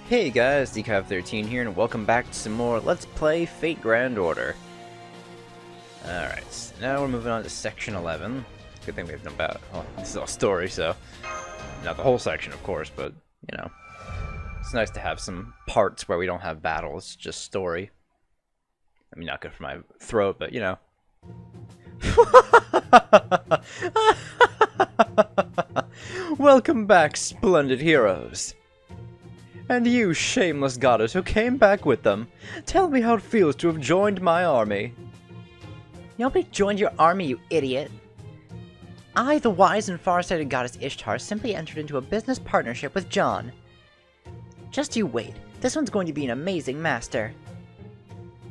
Hey guys, Decav13 here, and welcome back to some more Let's Play Fate Grand Order. Alright, so now we're moving on to Section 11. Good thing we have no about. Well, this is all story, so. Not the whole section, of course, but, you know. It's nice to have some parts where we don't have battles, just story. I mean, not good for my throat, but, you know. Welcome back, splendid heroes. And you, shameless goddess who came back with them, tell me how it feels to have joined my army. Nobody joined your army, you idiot. I, the wise and far-sighted goddess Ishtar, simply entered into a business partnership with John. Just you wait, this one's going to be an amazing master.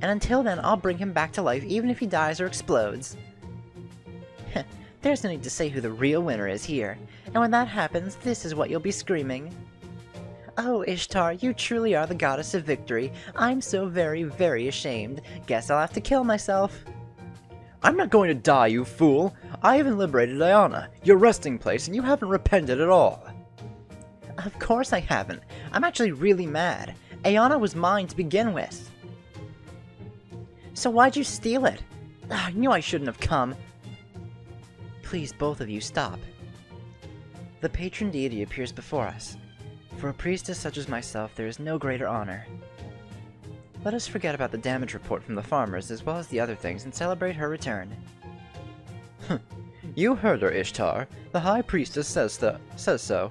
And until then, I'll bring him back to life even if he dies or explodes. There's no need to say who the real winner is here, and when that happens, this is what you'll be screaming. Oh, Ishtar, you truly are the goddess of victory. I'm so very, very ashamed. Guess I'll have to kill myself. I'm not going to die, you fool. I haven't liberated Ayana, your resting place, and you haven't repented at all. Of course I haven't. I'm actually really mad. Ayana was mine to begin with. So why'd you steal it? I knew I shouldn't have come. Please, both of you, stop. The patron deity appears before us. For a priestess such as myself, there is no greater honor. Let us forget about the damage report from the farmers, as well as the other things, and celebrate her return. You heard her, Ishtar. The High Priestess says so.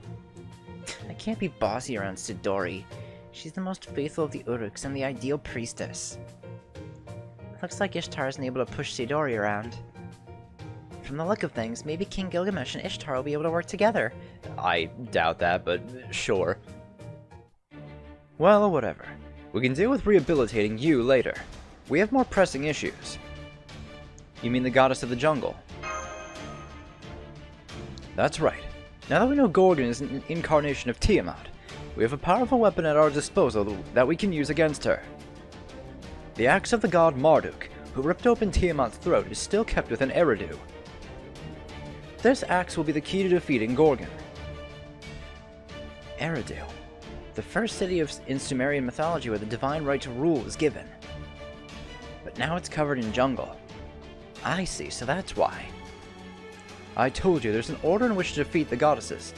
I can't be bossy around Sidori. She's the most faithful of the Uruks and the ideal priestess. Looks like Ishtar isn't able to push Sidori around. From the look of things, maybe King Gilgamesh and Ishtar will be able to work together. I doubt that, but sure. Well, whatever. We can deal with rehabilitating you later. We have more pressing issues. You mean the goddess of the jungle? That's right. Now that we know Gorgon is an incarnation of Tiamat, we have a powerful weapon at our disposal that we can use against her. The axe of the god Marduk, who ripped open Tiamat's throat, is still kept within Eridu. This axe will be the key to defeating Gorgon. Eridu, the first city in Sumerian mythology where the divine right to rule was given. But now it's covered in jungle. I see, so that's why. I told you there's an order in which to defeat the goddesses.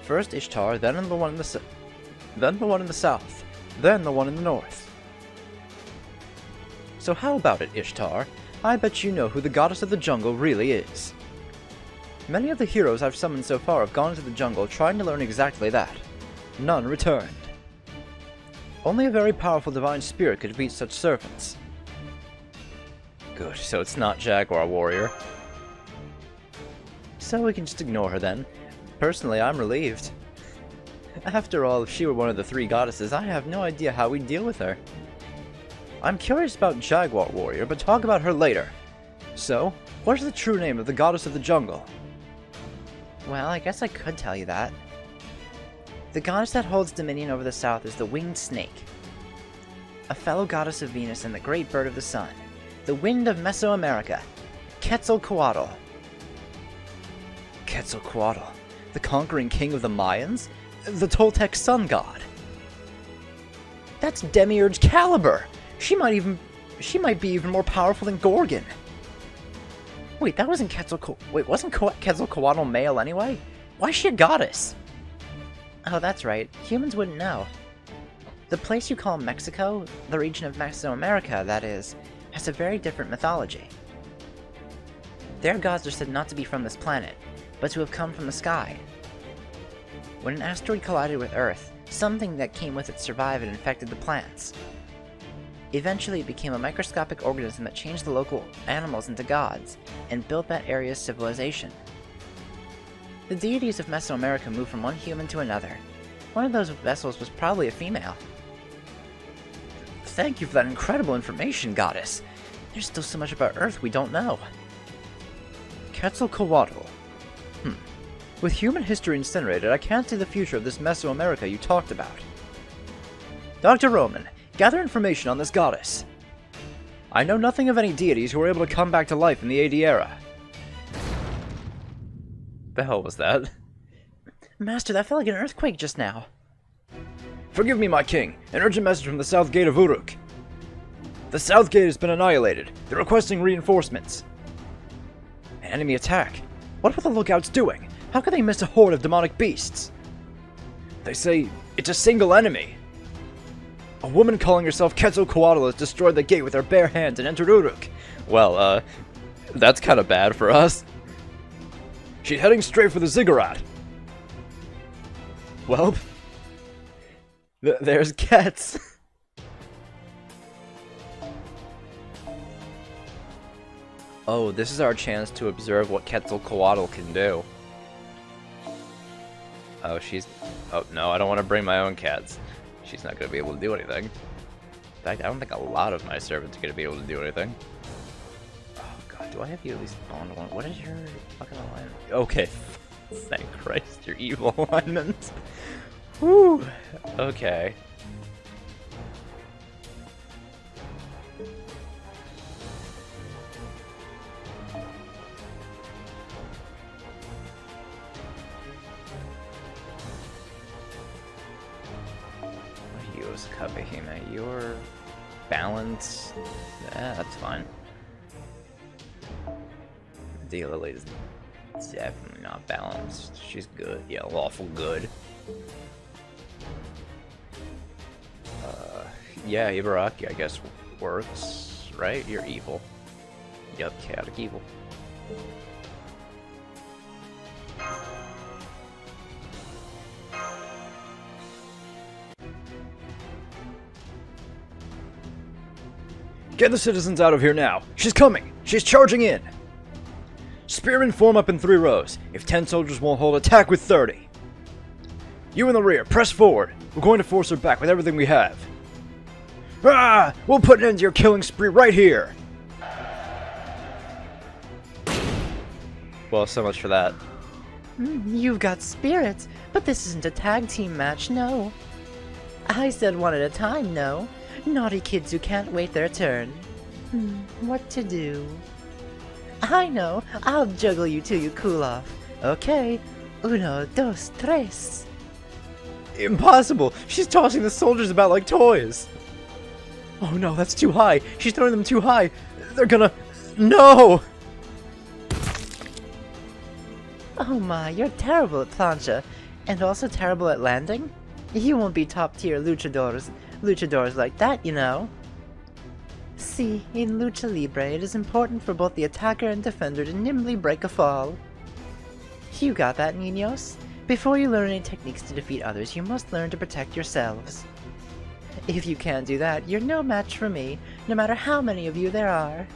First Ishtar, then the one in the south, then the one in the north. So how about it, Ishtar? I bet you know who the goddess of the jungle really is. Many of the heroes I've summoned so far have gone into the jungle trying to learn exactly that. None returned. Only a very powerful divine spirit could defeat such servants. Good, so it's not Jaguar Warrior. So we can just ignore her then. Personally, I'm relieved. After all, if she were one of the three goddesses, I have no idea how we'd deal with her. I'm curious about Jaguar Warrior, but talk about her later. So, what is the true name of the goddess of the jungle? Well, I guess I could tell you that. The goddess that holds dominion over the south is the winged snake, a fellow goddess of Venus and the great bird of the sun, the wind of Mesoamerica, Quetzalcoatl. Quetzalcoatl, the conquering king of the Mayans? The Toltec sun god? That's Demiurge Caliber! She might be even more powerful than Gorgon. Wait, that wasn't wasn't Quetzalcoatl male anyway? Why is she a goddess? Oh, that's right. Humans wouldn't know. The place you call Mexico, the region of Mesoamerica, that is, has a very different mythology. Their gods are said not to be from this planet, but to have come from the sky. When an asteroid collided with Earth, something that came with it survived and infected the plants. Eventually, it became a microscopic organism that changed the local animals into gods, and built that area's civilization. The deities of Mesoamerica moved from one human to another. One of those vessels was probably a female. Thank you for that incredible information, goddess. There's still so much about Earth we don't know. Quetzalcoatl. With human history incinerated, I can't see the future of this Mesoamerica you talked about. Dr. Roman, gather information on this goddess. I know nothing of any deities who were able to come back to life in the AD era. The hell was that? Master, that felt like an earthquake just now. Forgive me, my king. An urgent message from the south gate of Uruk. The south gate has been annihilated. They're requesting reinforcements. An enemy attack? What were the lookouts doing? How could they miss a horde of demonic beasts? They say it's a single enemy. A woman calling herself Quetzalcoatl has destroyed the gate with her bare hands and entered Uruk. Well, that's kind of bad for us. She's heading straight for the ziggurat. Well, there's Ketz. Oh, this is our chance to observe what Quetzalcoatl can do. Oh, oh, no, I don't want to bring my own cats. She's not going to be able to do anything. In fact, I don't think a lot of my servants are going to be able to do anything. Oh, God, do I have you at least on one? What is your fucking alignment? Okay, thank Christ, your evil alignment. Whew, okay. Kabehime, your balance, that's fine. Lily is definitely not balanced. She's good, yeah, lawful good. Yeah, Ibaraki, I guess, works, right? You're evil. Yep, chaotic evil. Get the citizens out of here now. She's coming. She's charging in. Spearmen form up in 3 rows. If 10 soldiers won't hold, attack with 30. You in the rear, press forward. We're going to force her back with everything we have. Ah! We'll put an end to your killing spree right here. Well, so much for that. You've got spirit, but this isn't a tag team match, no. I said one at a time, no. Naughty kids who can't wait their turn. What to do? I know. I'll juggle you till you cool off. Okay. 1, 2, 3. Impossible! She's tossing the soldiers about like toys! Oh no, that's too high! She's throwing them too high! They're gonna... No! Oh my, you're terrible at plancha. And also terrible at landing? You won't be top tier luchadors like that, you know. See, in Lucha Libre, it is important for both the attacker and defender to nimbly break a fall. You got that, Niños? Before you learn any techniques to defeat others, you must learn to protect yourselves. If you can't do that, you're no match for me, no matter how many of you there are.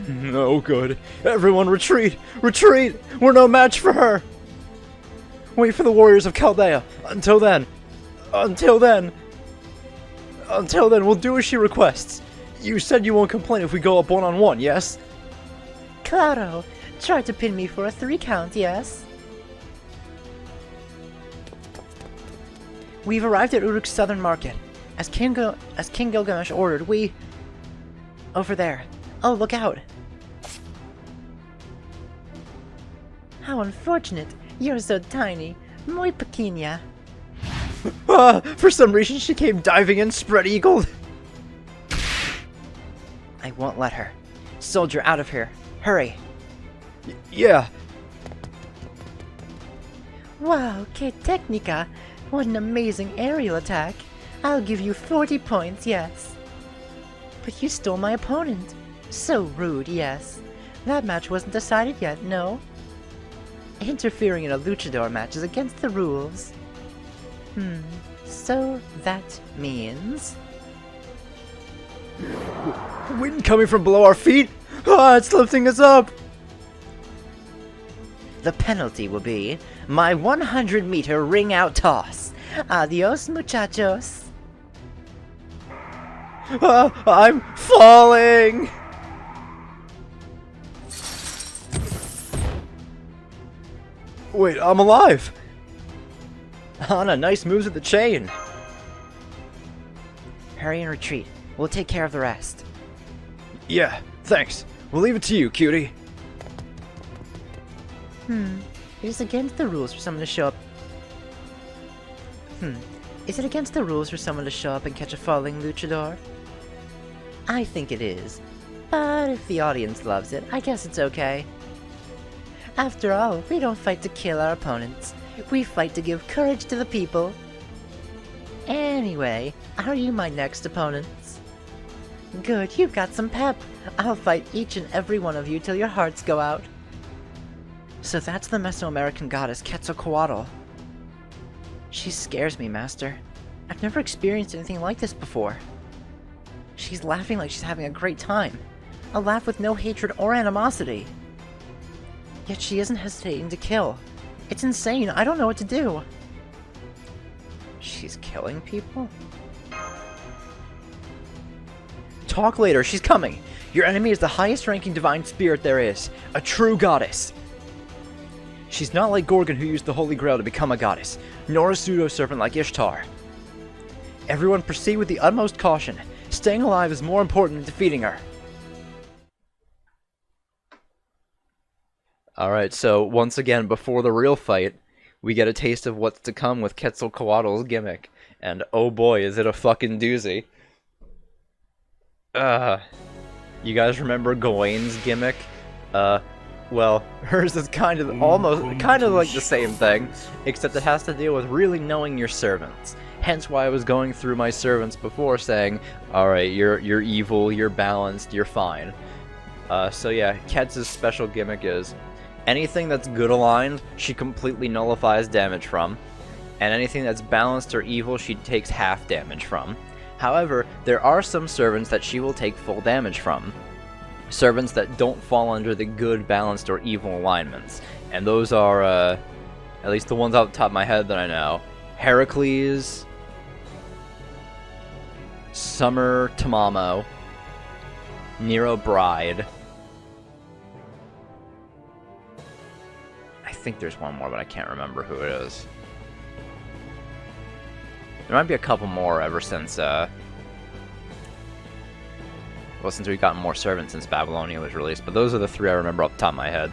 No good. Everyone retreat! Retreat! We're no match for her! Wait for the warriors of Chaldea. Until then, we'll do as she requests. You said you won't complain if we go up 1-on-1, yes? Claro! Try to pin me for a 3 count, yes? We've arrived at Uruk's southern market. As King Gilgamesh ordered, we... Over there. Oh, look out! How unfortunate. You're so tiny. Muy pequeña. For some reason she came diving in spread-eagled. I won't let her. Soldier, out of here. Hurry. Yeah. Wow, que técnica. What an amazing aerial attack. I'll give you 40 points, yes. But you stole my opponent. So rude, yes. That match wasn't decided yet, no? Interfering in a luchador match is against the rules. So that means... Wind coming from below our feet? Ah, it's lifting us up! The penalty will be my 100-meter ring-out toss. Adios, muchachos. I'm falling! Wait, I'm alive! Anna, nice moves with the chain! Hurry and retreat. We'll take care of the rest. Yeah, thanks. We'll leave it to you, cutie. It is against the rules for someone to show up... Is it against the rules for someone to show up and catch a falling luchador? I think it is. But if the audience loves it, I guess it's okay. After all, we don't fight to kill our opponents. We fight to give courage to the people. Anyway, are you my next opponents? Good, you've got some pep. I'll fight each and every one of you till your hearts go out. So that's the Mesoamerican goddess Quetzalcoatl. She scares me, Master. I've never experienced anything like this before. She's laughing like she's having a great time. A laugh with no hatred or animosity. Yet she isn't hesitating to kill. It's insane, I don't know what to do. She's killing people? Talk later, she's coming! Your enemy is the highest ranking divine spirit there is. A true goddess. She's not like Gorgon who used the Holy Grail to become a goddess, nor a pseudo-servant like Ishtar. Everyone proceed with the utmost caution. Staying alive is more important than defeating her. Alright, so once again, before the real fight, we get a taste of what's to come with Quetzalcoatl's gimmick. And oh boy, is it a fucking doozy. You guys remember Gawain's gimmick? Well, hers is kind of like the same thing, except it has to deal with really knowing your servants. Hence why I was going through my servants before saying, alright, you're evil, you're balanced, you're fine. So yeah, Ketz's special gimmick is, anything that's good aligned, she completely nullifies damage from, and anything that's balanced or evil, she takes half damage from. However, there are some servants that she will take full damage from. Servants that don't fall under the good, balanced, or evil alignments. And those are, at least the ones off the top of my head that I know. Heracles, Summer Tamamo, Nero Bride. I think there's one more, but I can't remember who it is. There might be a couple more ever since, well, since we've gotten more servants since Babylonia was released, but those are the three I remember off the top of my head.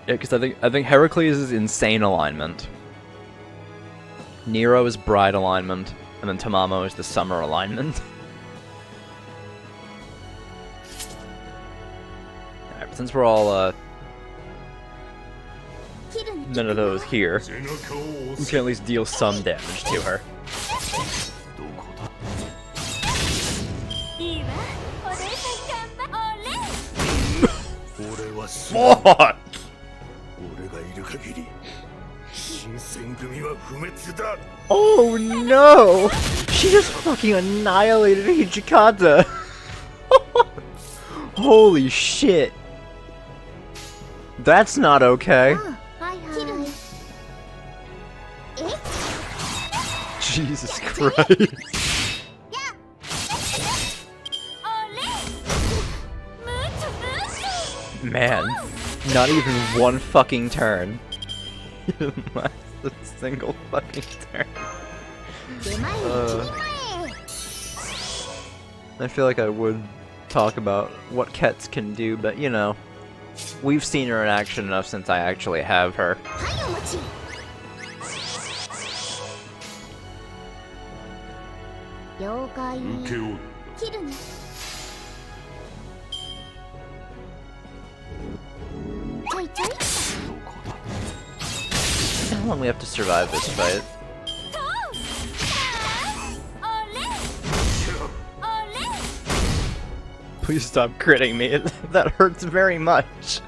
Yeah, because I think Heracles is insane alignment. Nero is bride alignment, and then Tamamo is the summer alignment. Alright, but since we're all none of those here, we can at least deal some damage to her. Fuck! Oh no! She just fucking annihilated Hijikata! Holy shit! That's not okay. Jesus Christ. Man, not even one fucking turn. Not a single fucking turn. I feel like I would talk about what Ketz can do, but you know, we've seen her in action enough since I actually have her. How long we have to survive this fight? Please stop critting me. That hurts very much.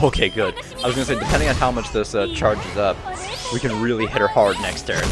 Okay, good. I was gonna say, depending on how much this charges up, we can really hit her hard next turn.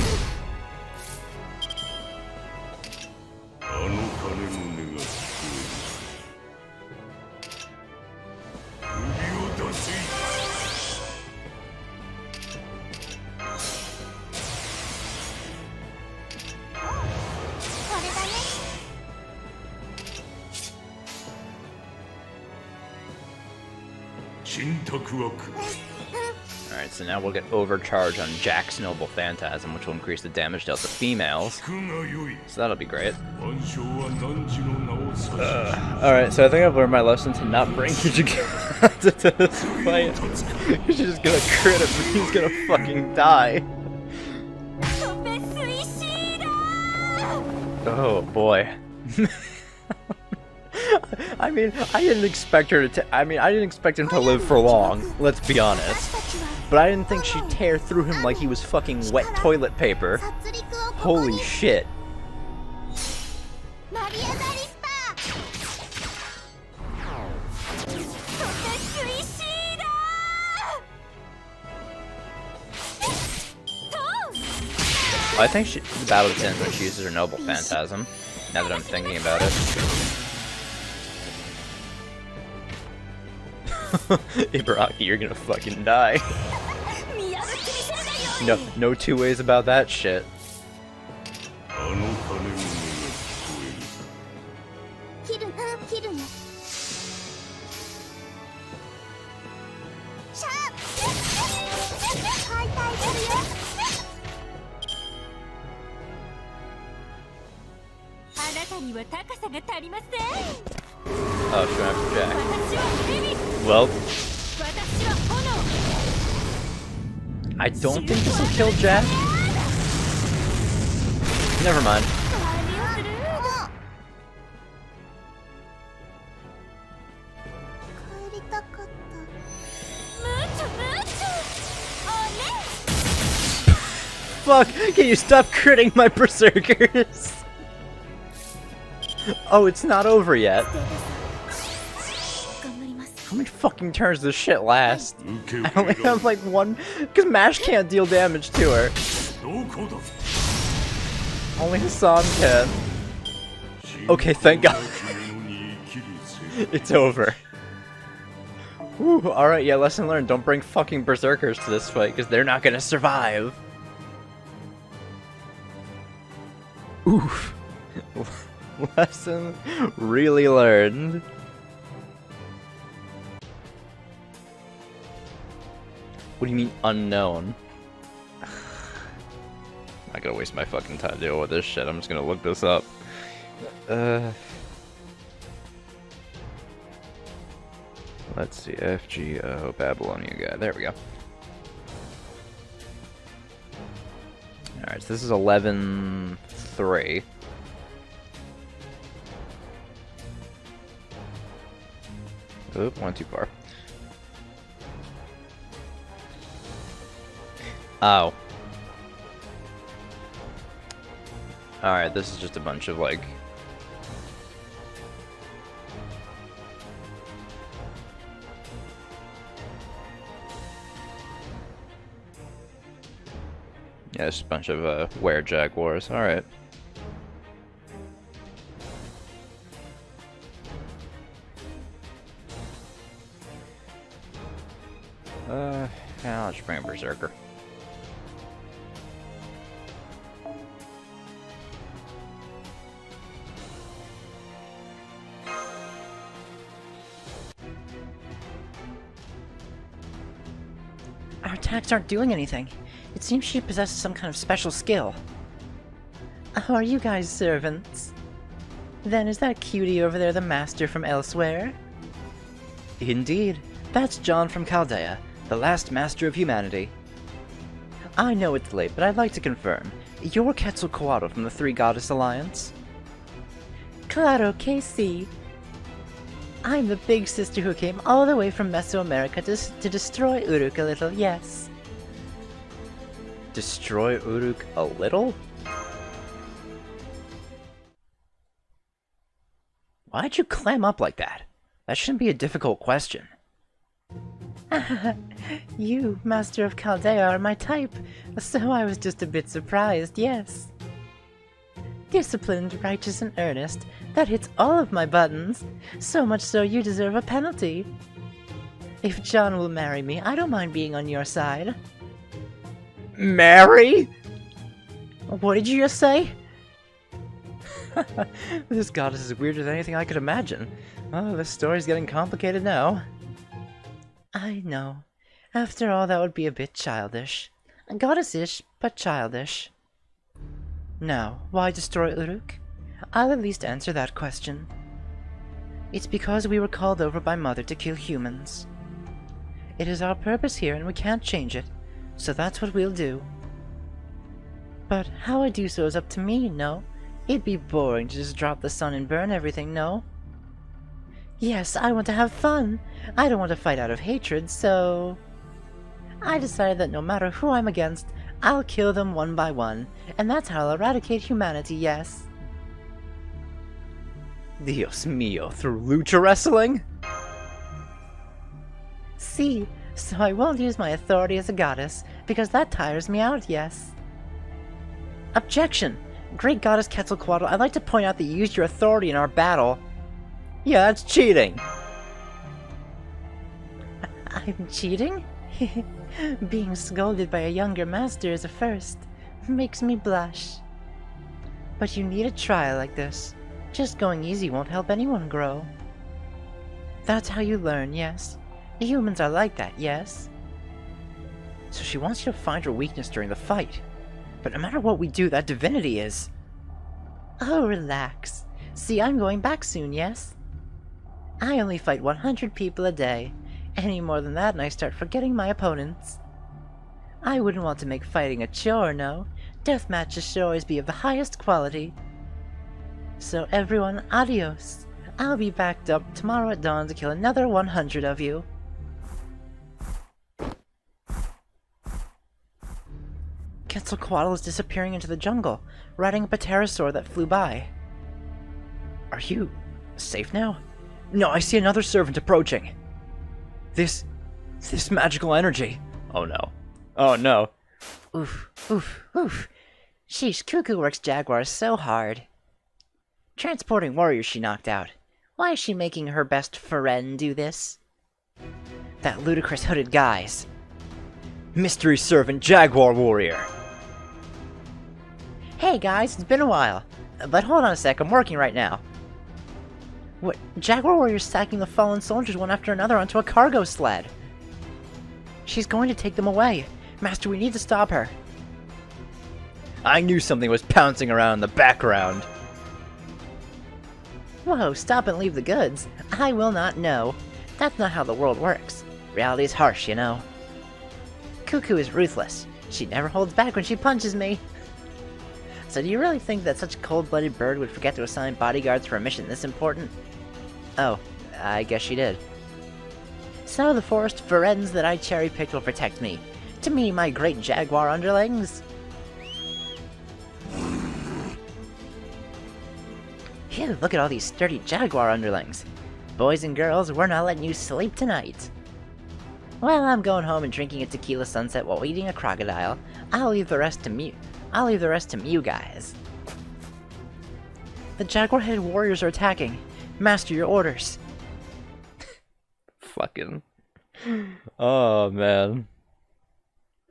Alright, Alright, so now we'll get overcharge on Jack's Noble Phantasm, which will increase the damage dealt to females. So that'll be great. Alright, so I think I've learned my lesson to not bring Hijikata to this fight. He's just gonna crit him and he's gonna fucking die. Oh boy. I mean, I didn't expect her to. I didn't expect him to live for long. Let's be honest. But I didn't think she'd tear through him like he was fucking wet toilet paper. Holy shit. I think the battle ends when she uses her Noble Phantasm. Now that I'm thinking about it. Ibaraki, you're gonna fucking die. No two ways about that shit. Oh, she went after Jack. Well, I don't think this will kill Jack. Never mind. Fuck! Can you stop critting my berserkers? Oh, it's not over yet. How many fucking turns does this shit last? I only have like one, because Mash can't deal damage to her. Only Hassan can. Okay, thank God. It's over. Alright, yeah, lesson learned. Don't bring fucking berserkers to this fight, because they're not gonna survive. Oof. Lesson really learned. What do you mean, unknown? I'm not gonna waste my fucking time to deal with this shit. I'm just gonna look this up. Let's see. FGO Babylonian guy. There we go. Alright, so this is 11-3. Oop, went too far. Oh. Alright, this is just a bunch of, like... Yeah, it's just a bunch of, were-jaguars. Alright. Yeah, I'll just bring a berserker. Our attacks aren't doing anything. It seems she possesses some kind of special skill. Oh, are you guys servants? Then is that cutie over there the master from elsewhere? Indeed. That's John from Chaldea, the last master of humanity. I know it's late, but I'd like to confirm. You're Quetzalcoatl from the Three Goddess Alliance? Claro que sí. I'm the big sister who came all the way from Mesoamerica to destroy Uruk a little, yes. Destroy Uruk a little? Why'd you clam up like that? That shouldn't be a difficult question. You, Master of Chaldea, are my type, so I was just a bit surprised, yes. Disciplined, righteous, and earnest, that hits all of my buttons, so much so you deserve a penalty. If John will marry me, I don't mind being on your side. Marry? What did you just say? This goddess is weirder than anything I could imagine. Oh, this story's getting complicated now. I know. After all, that would be a bit childish. Goddess-ish, but childish. Now, why destroy Uruk? I'll at least answer that question. It's because we were called over by Mother to kill humans. It is our purpose here and we can't change it, so that's what we'll do. But how I do so is up to me, no? It'd be boring to just drop the sun and burn everything, no? Yes, I want to have fun. I don't want to fight out of hatred, so... I decided that no matter who I'm against, I'll kill them one by one, and that's how I'll eradicate humanity, yes. Dios mío, through lucha wrestling? See, so I won't use my authority as a goddess, because that tires me out, yes. Objection! Great Goddess Quetzalcoatl, I'd like to point out that you used your authority in our battle. Yeah, that's cheating! I'm cheating? Being scolded by a younger master is a first. Makes me blush. But you need a trial like this. Just going easy won't help anyone grow. That's how you learn, yes? Humans are like that, yes? So she wants you to find her weakness during the fight. But no matter what we do, that divinity is... Oh, relax. See, I'm going back soon, yes? I only fight 100 people a day. Any more than that and I start forgetting my opponents. I wouldn't want to make fighting a chore, no. Death matches should always be of the highest quality. So everyone, adios. I'll be back up tomorrow at dawn to kill another 100 of you. Quetzalcoatl is disappearing into the jungle, riding a pterosaur that flew by. Are you safe now? No, I see another servant approaching. This magical energy. Oh no. Oh no. Oof, oof, oof. Sheesh, Cuckoo works jaguars so hard. Transporting warriors she knocked out. Why is she making her best friend do this? That ludicrous hooded guise. Mystery servant jaguar warrior. Hey guys, it's been a while. But hold on a sec, I'm working right now. What? Jaguar warrior's stacking the fallen soldiers one after another onto a cargo sled. She's going to take them away. Master, we need to stop her. I knew something was pouncing around in the background. Whoa, stop and leave the goods. I will not know. That's not how the world works. Reality is harsh, you know. Cuckoo is ruthless. She never holds back when she punches me. So do you really think that such a cold-blooded bird would forget to assign bodyguards for a mission this important? Oh, I guess she did. So the forest friends that I cherry-picked will protect me. To me, my great jaguar underlings. Phew, look at all these sturdy jaguar underlings. Boys and girls, we're not letting you sleep tonight. Well, I'm going home and drinking a tequila sunset while eating a crocodile. I'll leave the rest to you guys. The jaguar-headed warriors are attacking. Master, your orders. Fucking... Oh, man.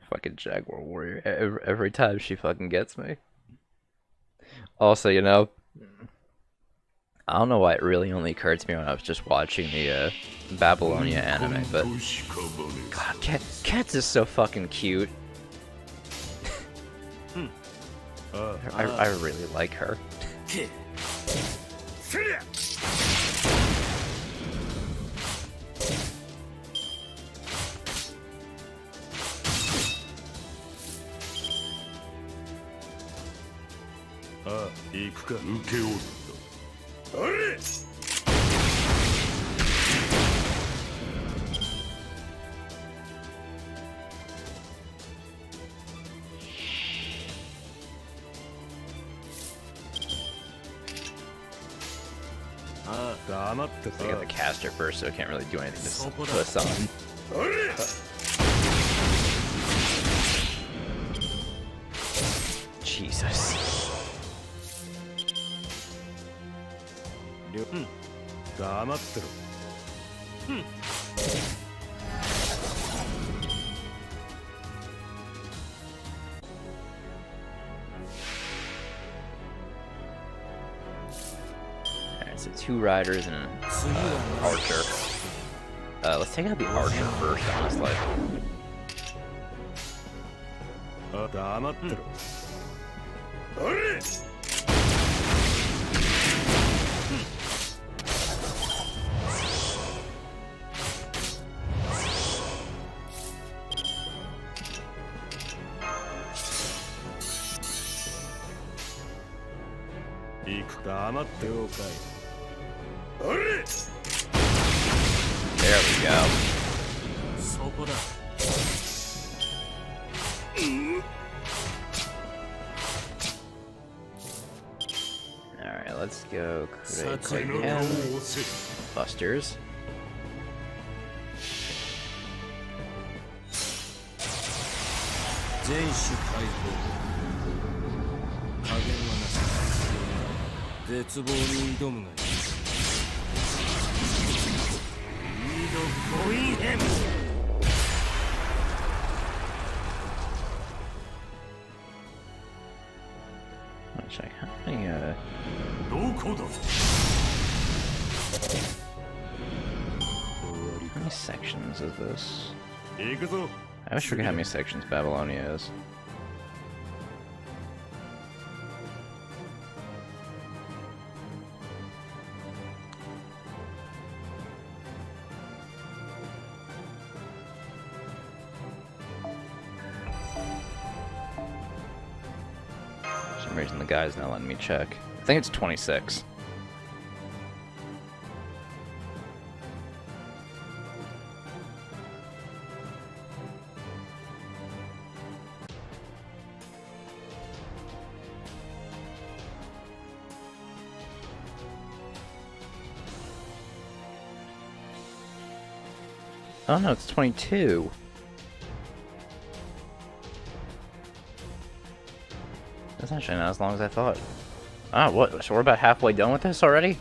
Fucking jaguar warrior. Every time she fucking gets me. Also, you know... I don't know why it really only occurred to me when I was just watching the Babylonia anime, but... God, Cats is so fucking cute. I really like her. I got the caster first, so I can't really do anything to the sun. Jesus. Alright, so 2 riders and an archer. Let's take out the archer first, honestly. There we go. Alright, let's go create again. Busters. Let's check how many sections is this? I wish we could have how many sections Babylonia is. For some reason the guy's not letting me check. I think it's 26. Oh no, it's 22. That's actually not as long as I thought. Ah, what? So we're about halfway done with this already?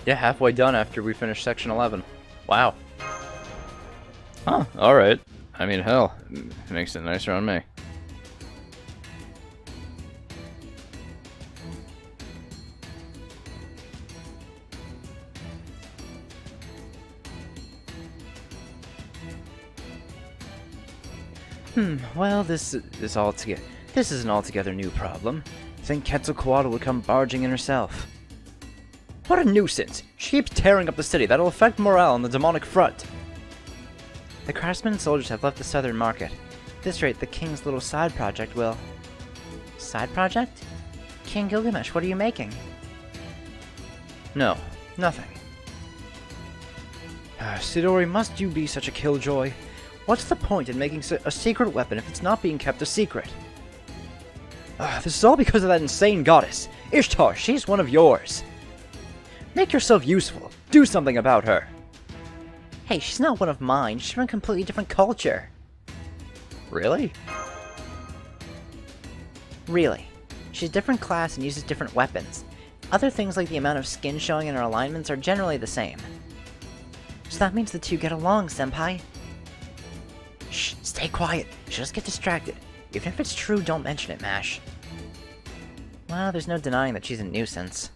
Yeah, halfway done after we finish section 11. Wow. Huh, alright. I mean, hell, it makes it nicer on me. Well, this is an altogether new problem. Think Quetzalcoatl would come barging in herself. What a nuisance! She keeps tearing up the city. That'll affect morale on the demonic front. The craftsmen and soldiers have left the southern market. At this rate, the king's little side project will... Side project? King Gilgamesh, what are you making? No, nothing. Sidori, must you be such a killjoy? What's the point in making a secret weapon if it's not being kept a secret? This is all because of that insane goddess. Ishtar, she's one of yours. Make yourself useful. Do something about her. Hey, she's not one of mine. She's from a completely different culture. Really? Really. She's a different class and uses different weapons. Other things like the amount of skin showing in her alignments are generally the same. So that means the two get along, Senpai. Shh, stay quiet. She'll just get distracted. Even if it's true, don't mention it, Mash. Well, there's no denying that she's a nuisance.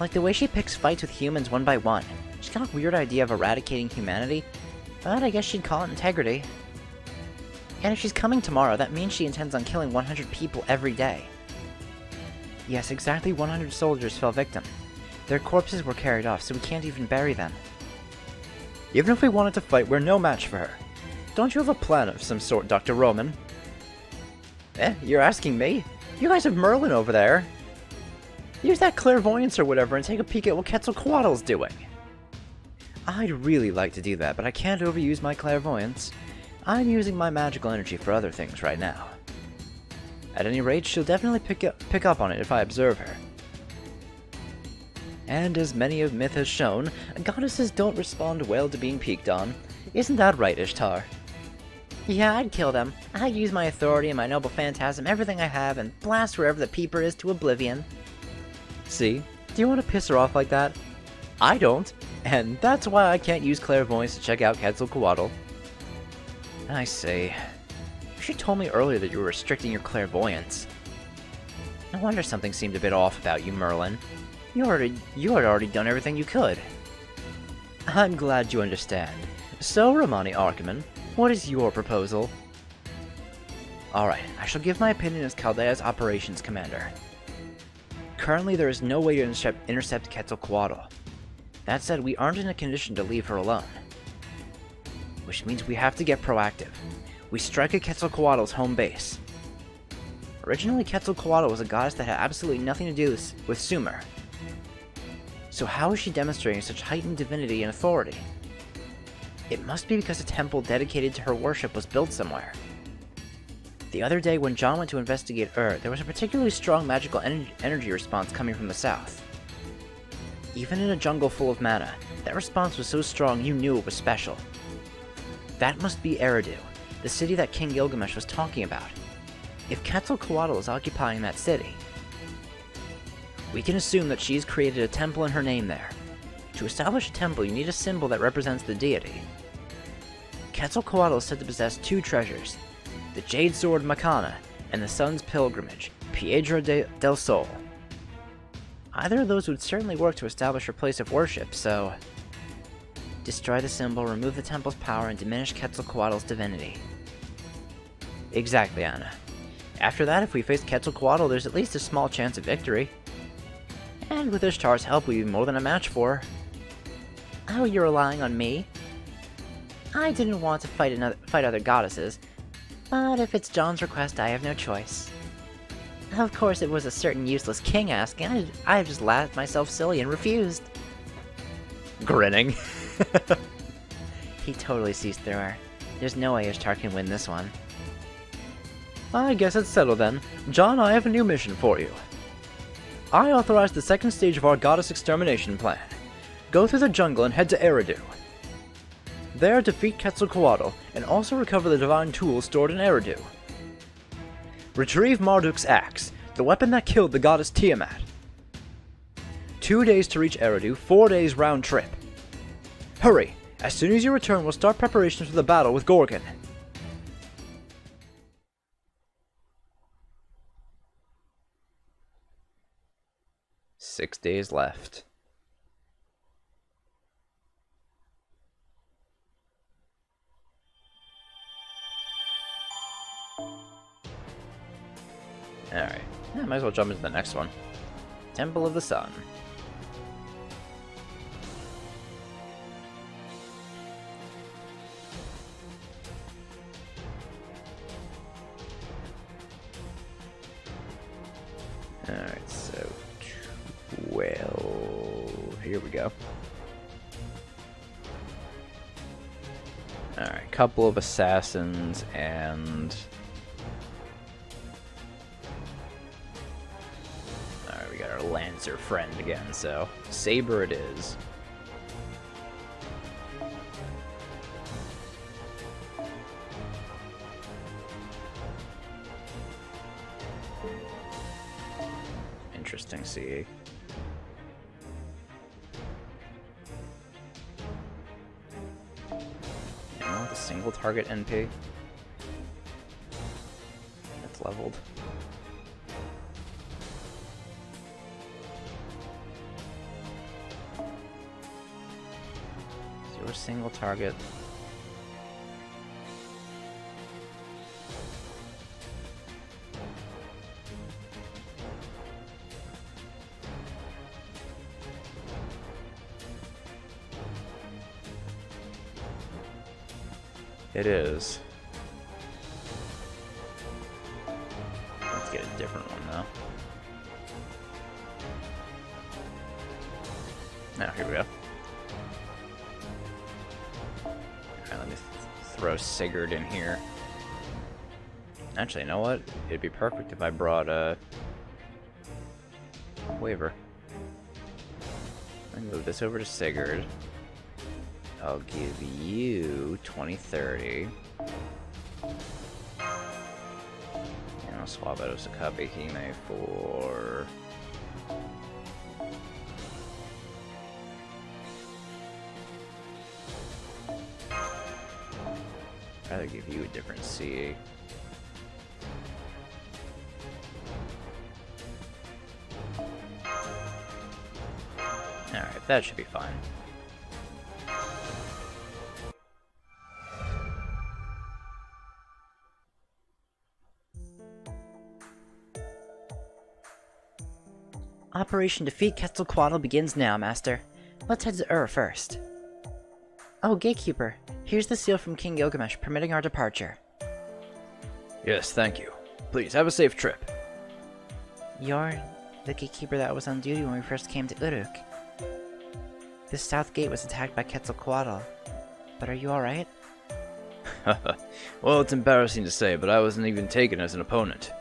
Like the way she picks fights with humans one by one. She's got a weird idea of eradicating humanity, but I guess she'd call it integrity. And if she's coming tomorrow, that means she intends on killing 100 people every day. Yes, exactly 100 soldiers fell victim. Their corpses were carried off, so we can't even bury them. Even if we wanted to fight, we're no match for her. Don't you have a plan of some sort, Dr. Roman? You're asking me? You guys have Merlin over there. Use that clairvoyance or whatever and take a peek at what Quetzalcoatl's doing. I'd really like to do that, but I can't overuse my clairvoyance. I'm using my magical energy for other things right now. At any rate, she'll definitely pick up on it if I observe her. And as many of myth has shown, goddesses don't respond well to being peeked on. Isn't that right, Ishtar? Yeah, I'd kill them. I'd use my authority and my noble phantasm, everything I have, and blast wherever the peeper is to oblivion. See? Do you want to piss her off like that? I don't, and that's why I can't use clairvoyance to check out Quetzalcoatl. I see. You should have told me earlier that you were restricting your clairvoyance. No wonder something seemed a bit off about you, Merlin. You had already done everything you could. I'm glad you understand. So, Romani Archiman, what is your proposal? Alright, I shall give my opinion as Chaldea's operations commander. Currently, there is no way to intercept Quetzalcoatl. That said, we aren't in a condition to leave her alone. Which means we have to get proactive. We strike at Quetzalcoatl's home base. Originally, Quetzalcoatl was a goddess that had absolutely nothing to do with Sumer. So how is she demonstrating such heightened divinity and authority? It must be because a temple dedicated to her worship was built somewhere. The other day when John went to investigate there was a particularly strong magical energy response coming from the south. Even in a jungle full of mana, that response was so strong you knew it was special. That must be Eridu, the city that King Gilgamesh was talking about. If Quetzalcoatl is occupying that city, we can assume that she's created a temple in her name there. To establish a temple, you need a symbol that represents the deity. Quetzalcoatl is said to possess two treasures, the Jade Sword Macana and the Sun's Pilgrimage, Piedra del Sol. Either of those would certainly work to establish her place of worship, so... destroy the symbol, remove the temple's power, and diminish Quetzalcoatl's divinity. Exactly, Anna. After that, if we face Quetzalcoatl, there's at least a small chance of victory. And with Ishtar's help, we'd be more than a match for her. Oh, you're relying on me? I didn't want to fight other goddesses, but if it's John's request, I have no choice. Of course, it was a certain useless king asking. I just laughed myself silly and refused. Grinning. He totally sees through her. There's no way Ishtar can win this one. I guess it's settled then. John, I have a new mission for you. I authorize the second stage of our goddess extermination plan. Go through the jungle and head to Eridu. There, defeat Quetzalcoatl, and also recover the divine tools stored in Eridu. Retrieve Marduk's axe, the weapon that killed the goddess Tiamat. 2 days to reach Eridu, 4 days round trip. Hurry! As soon as you return, we'll start preparations for the battle with Gorgon. Six days left. Alright. Yeah, might as well jump into the next one. Temple of the Sun. Alright, so 12. Here we go. Alright, couple of assassins and... Alright, we got our Lancer friend again, so Saber it is. Interesting CE. The single target NP. That's leveled. Zero single target. It is. Let's get a different one though. Now here we go. Alright, let me throw Sigurd in here. Actually, you know what? It'd be perfect if I brought a Waver. I move this over to Sigurd. I'll give you 2030. And I'll swap out Osakabe Hime for... I'd rather give you a different CE. Alright, that should be fine. Operation Defeat Quetzalcoatl begins now, Master. Let's head to first. Oh, Gatekeeper, here's the seal from King Gilgamesh permitting our departure. Yes, thank you. Please, have a safe trip. You're the Gatekeeper that was on duty when we first came to Uruk. This south gate was attacked by Quetzalcoatl, but are you alright? Well, it's embarrassing to say, but I wasn't even taken as an opponent.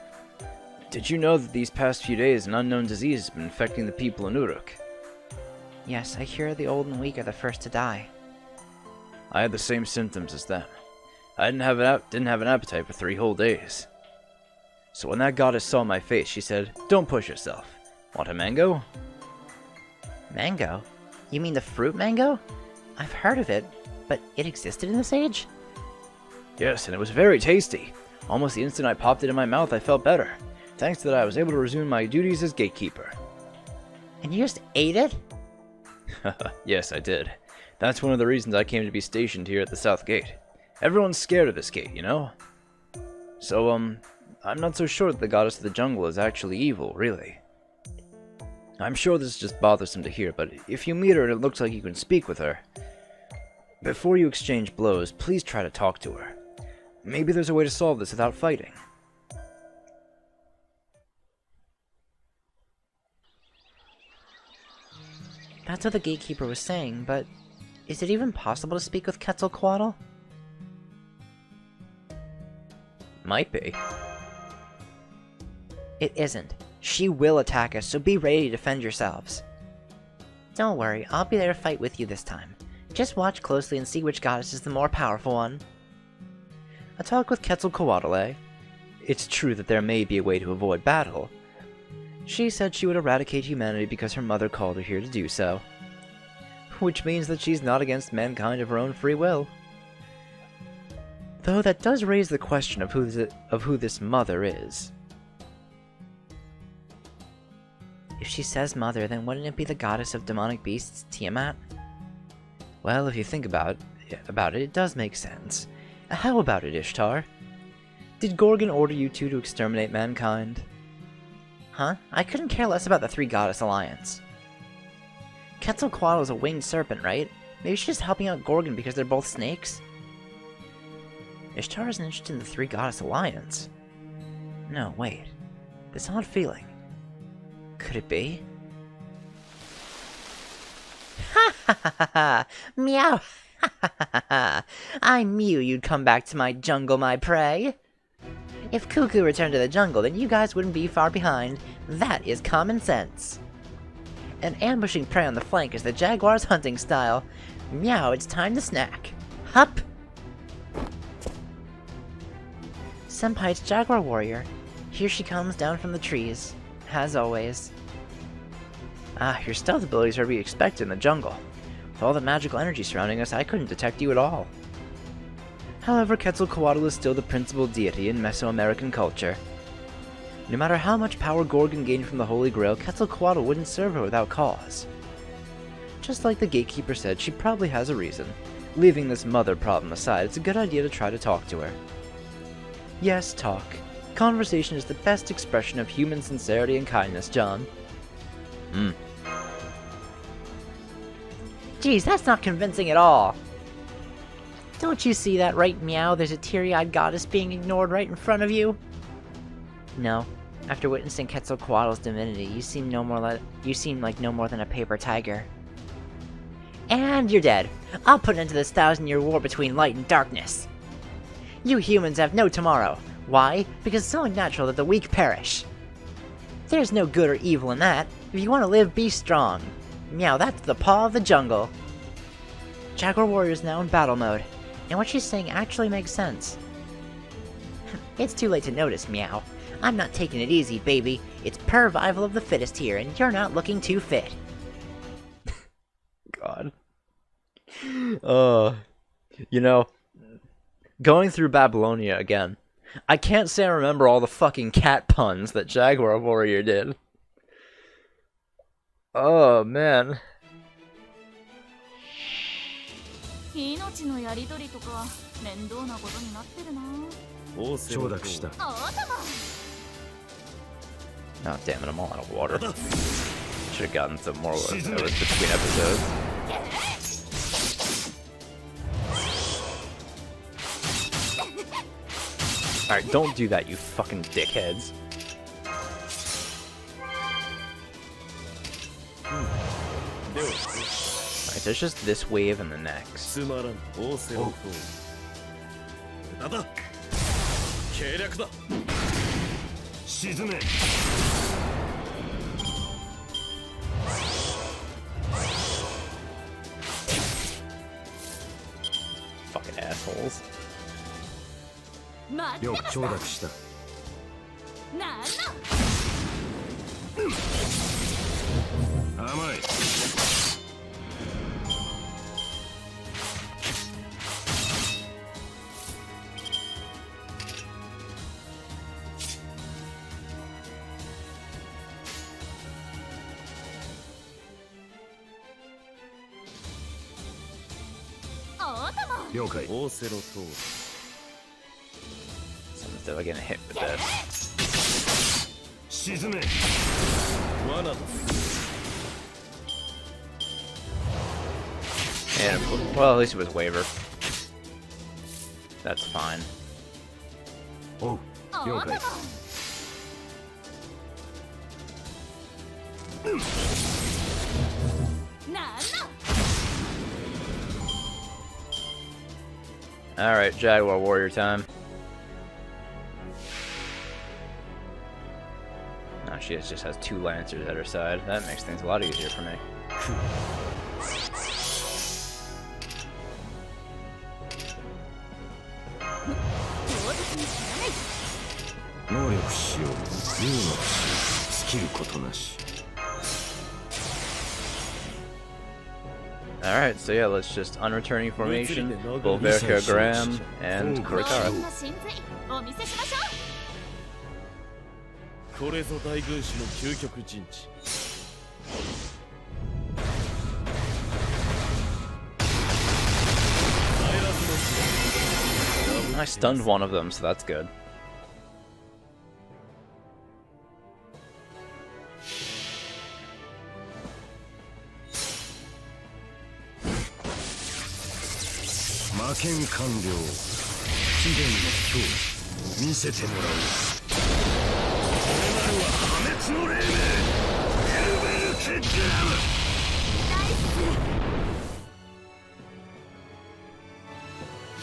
Did you know that these past few days an unknown disease has been infecting the people in Uruk? Yes, I hear the old and weak are the first to die. I had the same symptoms as them. I didn't have an appetite for 3 whole days. So when that goddess saw my face, she said, "Don't push yourself. Want a mango?" Mango? You mean the fruit mango? I've heard of it, but it existed in this age? Yes, and it was very tasty. Almost the instant I popped it in my mouth, I felt better. Thanks to that, I was able to resume my duties as gatekeeper. And you just ate it? Yes, I did. That's one of the reasons I came to be stationed here at the South Gate. Everyone's scared of this gate, you know? So, I'm not so sure that the goddess of the jungle is actually evil, really. I'm sure this is just bothersome to hear, but if you meet her and it looks like you can speak with her, before you exchange blows, please try to talk to her. Maybe there's a way to solve this without fighting. That's what the Gatekeeper was saying, but is it even possible to speak with Quetzalcoatl? Might be. It isn't. She will attack us, so be ready to defend yourselves. Don't worry, I'll be there to fight with you this time. Just watch closely and see which goddess is the more powerful one. A talk with Quetzalcoatl, eh? It's true that there may be a way to avoid battle. She said she would eradicate humanity because her mother called her here to do so. Which means that she's not against mankind of her own free will. Though that does raise the question of who this mother is. If she says mother, then wouldn't it be the goddess of demonic beasts, Tiamat? Well, if you think about it, it does make sense. How about it, Ishtar? Did Gorgon order you two to exterminate mankind? Huh? I couldn't care less about the Three Goddess Alliance. Quetzalcoatl is a winged serpent, right? Maybe she's just helping out Gorgon because they're both snakes? Ishtar isn't interested in the Three Goddess Alliance. No, wait. This odd feeling. Could it be? Ha ha ha ha ha! Meow! Ha ha ha ha! I knew you'd come back to my jungle, my prey! If Cuckoo returned to the jungle, then you guys wouldn't be far behind. That is common sense. And ambushing prey on the flank is the jaguar's hunting style. Meow, it's time to snack. Hup! Senpai, it's Jaguar Warrior. Here she comes down from the trees. As always. Ah, your stealth abilities are to be expected in the jungle. With all the magical energy surrounding us, I couldn't detect you at all. However, Quetzalcoatl is still the principal deity in Mesoamerican culture. No matter how much power Gorgon gained from the Holy Grail, Quetzalcoatl wouldn't serve her without cause. Just like the Gatekeeper said, she probably has a reason. Leaving this mother problem aside, it's a good idea to try to talk to her. Yes, talk. Conversation is the best expression of human sincerity and kindness, John. Geez, that's not convincing at all. Don't you see that, right, Meow? There's a teary-eyed goddess being ignored right in front of you? No. After witnessing Quetzalcoatl's divinity, you seem like no more than a paper tiger. And you're dead. I'll put an end to this 1,000-year war between light and darkness. You humans have no tomorrow. Why? Because it's only natural that the weak perish. There's no good or evil in that. If you want to live, be strong. Meow, that's the paw of the jungle. Jaguar Warrior's now in battle mode, and what she's saying actually makes sense. It's too late to notice, Meow. I'm not taking it easy, baby. It's survival of the fittest here, and you're not looking too fit. God. You know, going through Babylonia again, I can't say I remember all the fucking cat puns that Jaguar Warrior did. Oh, man. Oh, damn it, I'm all out of water. should have gotten some more of it between episodes. Alright, don't do that, you fucking dickheads. Alright, there's just this wave and the next. Fucking assholes. よく承諾した。甘い。了解。オーセロトール。 Someone's definitely getting hit with this. And, well, at least it was waiver. That's fine. Oh, okay. Alright, Jaguar Warrior time. Now she just has 2 Lancers at her side. That makes things a lot easier for me. Alright, so yeah, let's just unreturning formation, Bulverka Graham, and Kurakara. これぞ大軍師の究極陣地。 I stunned one of them, so that's good.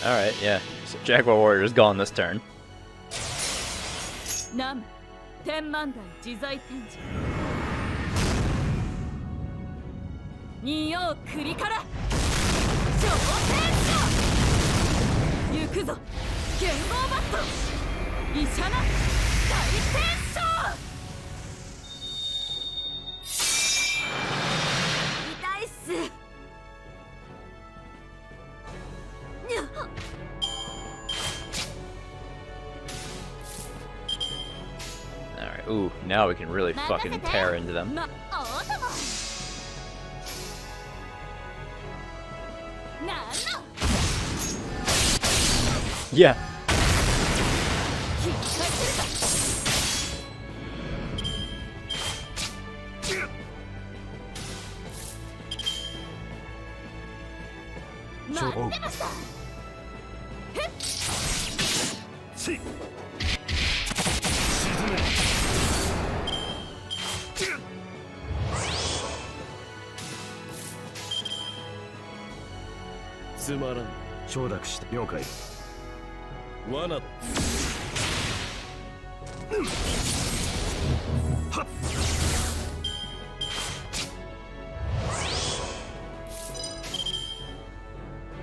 Alright, yeah. So Jaguar Warrior is gone this turn. Alright, ooh, now we can really fucking tear into them. Yeah.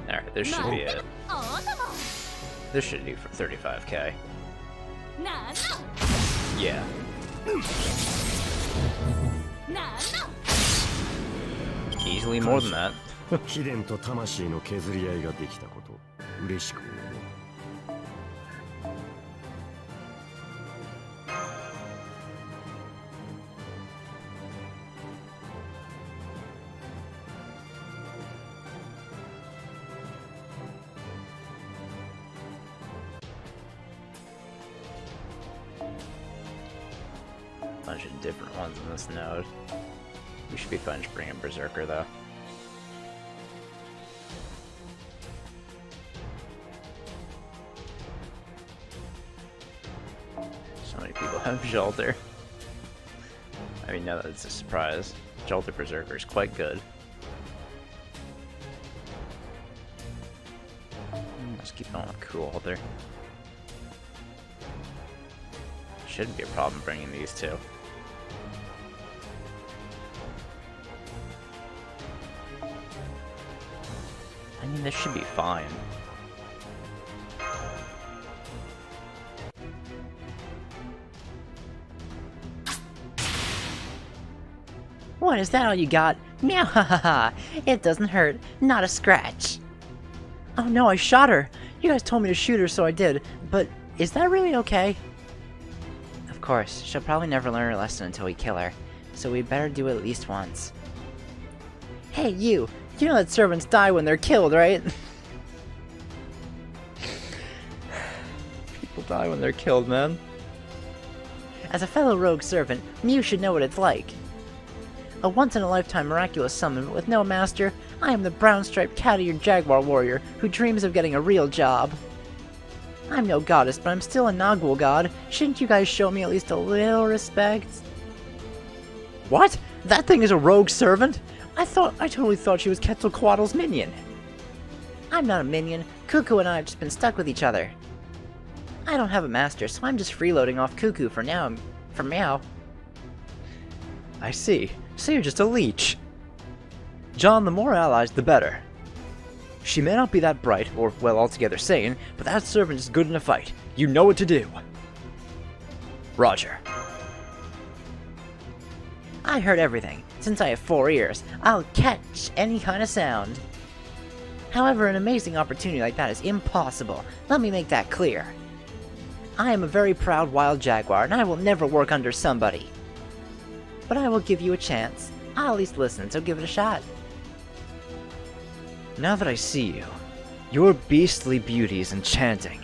Alright, this should be it. This should do for 35k. Yeah. Easily more than that. 貴殿と魂の削り合いができたこと嬉しく思う。 Bunch of different ones in this node. We should be fine to bring in Berserker, though. So many people have Jolter. I mean, now that it's a surprise. Jolter Berserker is quite good. Let's keep going with Cool Holder. Shouldn't be a problem bringing these two. I mean, this should be fine. What, is that all you got? Meow, ha ha ha. It doesn't hurt. Not a scratch. Oh no, I shot her. You guys told me to shoot her, so I did. But is that really okay? Of course, she'll probably never learn her lesson until we kill her. So we'd better do it at least once. Hey, you! You know that servants die when they're killed, right? People die when they're killed, man. As a fellow rogue servant, Mew should know what it's like. A once-in-a-lifetime miraculous summon, but with no master, I am the brown-striped cat-eared jaguar warrior who dreams of getting a real job. I'm no goddess, but I'm still a Nagwal god. Shouldn't you guys show me at least a little respect? What? That thing is a rogue servant? I totally thought she was Quetzalcoatl's minion. I'm not a minion. Cuckoo and I have just been stuck with each other. I don't have a master, so I'm just freeloading off Cuckoo for now. For Meow. I see. So you're just a leech. John, the more allies, the better. She may not be that bright, or, well, altogether sane, but that servant is good in a fight. You know what to do. Roger. I heard everything. Since I have 4 ears, I'll catch any kind of sound. However, an amazing opportunity like that is impossible. Let me make that clear. I am a very proud wild jaguar, and I will never work under somebody. But I will give you a chance. I'll at least listen, so give it a shot. Now that I see you, your beastly beauty is enchanting.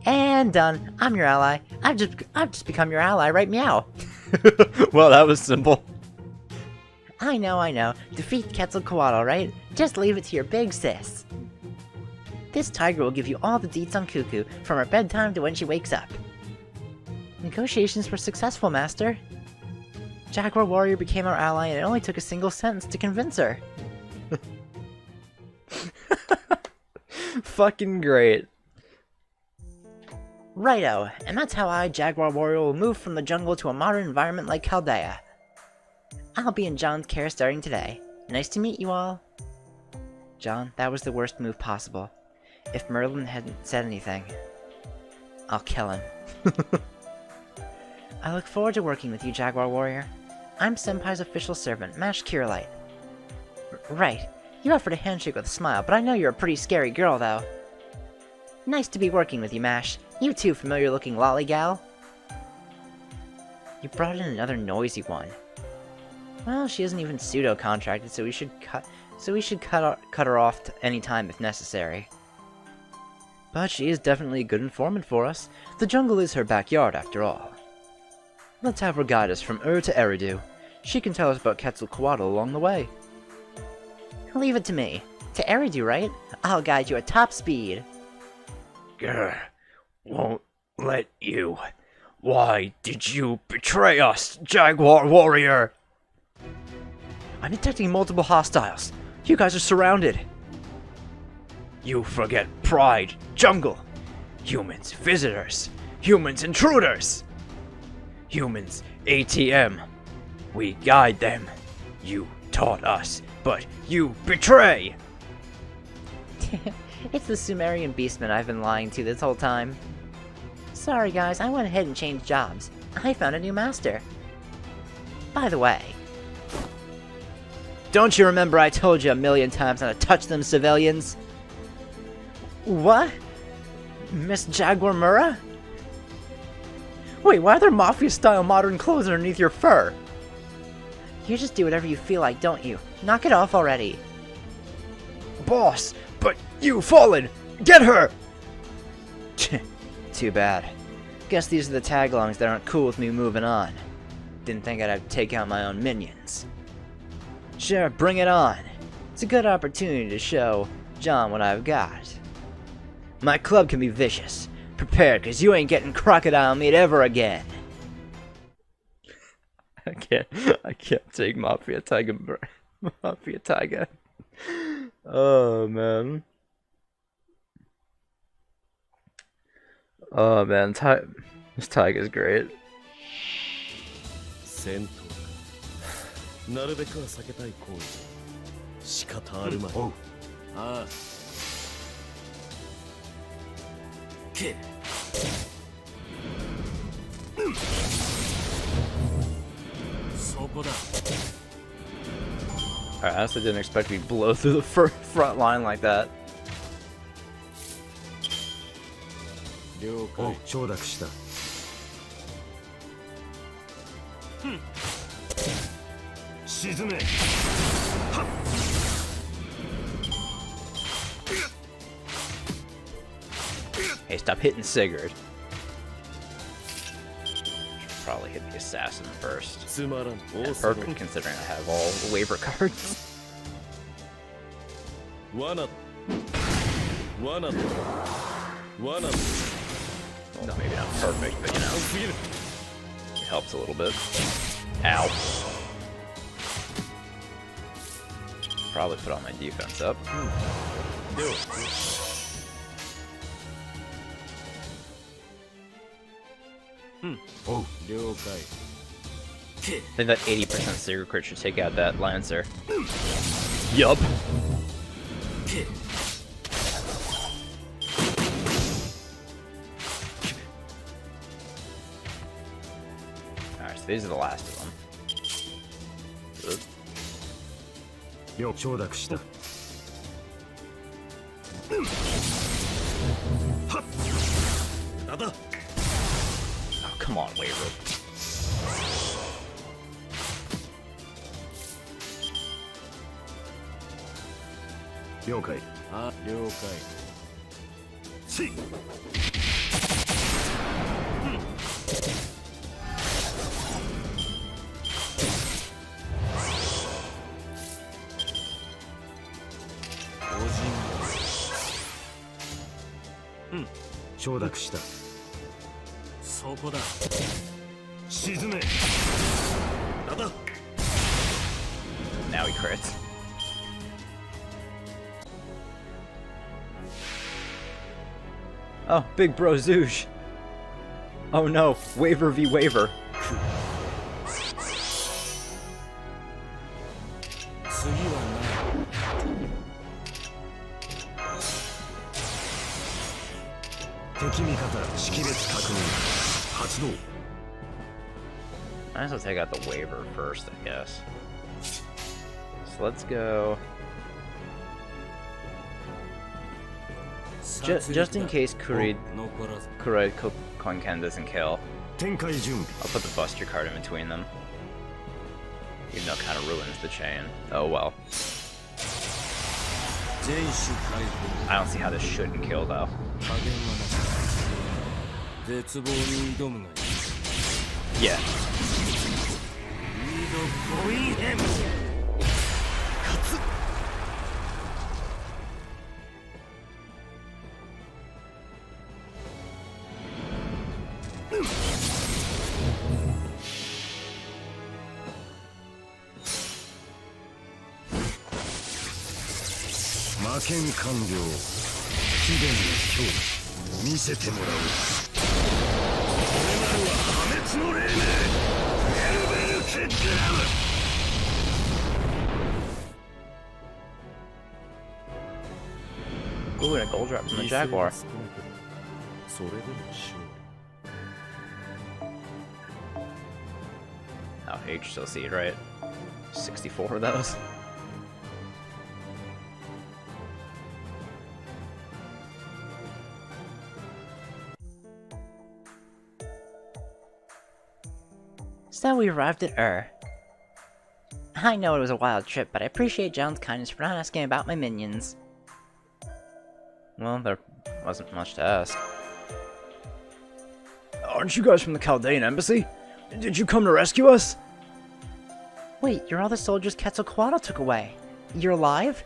And done. I'm your ally. I've just become your ally, right? Meow. Well, that was simple. I know. Defeat Quetzalcoatl, right? Just leave it to your big sis. This tiger will give you all the deets on Cuckoo, from her bedtime to when she wakes up. Negotiations were successful, Master. Jaguar Warrior became our ally, and it only took a single sentence to convince her. Fucking great. Righto, and that's how I, Jaguar Warrior, will move from the jungle to a modern environment like Chaldea. I'll be in John's care starting today. Nice to meet you all. John, that was the worst move possible. If Merlin hadn't said anything, I'll kill him. I look forward to working with you, Jaguar Warrior. I'm Senpai's official servant, Mash Kirillite. Right. You offered a handshake with a smile, but I know you're a pretty scary girl, though. Nice to be working with you, Mash. You too, familiar-looking lollygal. You brought in another noisy one. Well, she isn't even pseudo-contracted, so we should cut her off any time if necessary. But she is definitely a good informant for us. The jungle is her backyard, after all. Let's have her guide us from to Eridu. She can tell us about Quetzalcoatl along the way. Leave it to me. To Eridu, right? I'll guide you at top speed. Grr. Won't let you. Why did you betray us, Jaguar Warrior? I'm detecting multiple hostiles. You guys are surrounded. You forget pride, jungle. Humans, visitors. Humans, intruders. Humans, ATM. We guide them. You taught us, but you betray! It's the Sumerian beastman I've been lying to this whole time. Sorry guys, I went ahead and changed jobs. I found a new master. By the way... Don't you remember I told you a million times not to touch them civilians? What? Miss Jaguar Mura? Wait, why are there Mafia-style modern clothes underneath your fur? You just do whatever you feel like, don't you? Knock it off already. Boss, but you've fallen! Get her! Too bad. Guess these are the tagalongs that aren't cool with me moving on. Didn't think I'd have to take out my own minions. Sure, bring it on. It's a good opportunity to show John what I've got. My club can be vicious. Prepared, cause you ain't getting crocodile meat ever again. I can't take Mafia Tiger. Mafia Tiger. Oh man. Oh man, this Tiger's great. 戦闘かなるべくは避けたい行為仕方あるまい、ああけそこだ I honestly didn't expect me to blow through the front line like that. 了解承諾した 沈め Hey, stop hitting Sigurd. Should probably hit the assassin first. つまらん Yeah, perfect considering I have all the waiver cards. 罠罠罠 No, maybe not perfect, but you know, it helps a little bit. Ow. Probably put all my defense up. おう了解 I think that 80% Sigurd crit should take out that Lancer. Yup. Alright, so these are the last of them. Good. 了承諾したなんだ Oh, come on, waiver.「了解」「あ了解」「しっ」承諾したそこだ沈めなんだ Now he crits. Oh, big bro Zoosh. Oh no, waiver v waiver. 次は敵味方識別確認発動 Might as well take out the waiver first, I guess. So let's go. Just in case Kurai Konken doesn't kill, 展開準備 I'll put the Buster card in between them. Even though it kind of ruins the chain. Oh well. I don't see how this shouldn't kill though. 絶望に挑むがいい Yeah. リードコインヘム魔剣完了秘伝の勝利見せてもらおうこれなるは破滅の霊明エルベルケッラム Ooh, and a gold drop from the Jaguar. それでも勝利 Oh, H still see it, right? 64 of those. So we arrived at I know it was a wild trip, but I appreciate John's kindness for not asking about my minions. Well, there wasn't much to ask. Oh, Aren't you guys from the Chaldean embassy? Did you come to rescue us? Wait, you're all the soldiers Quetzalcoatl took away. You're alive?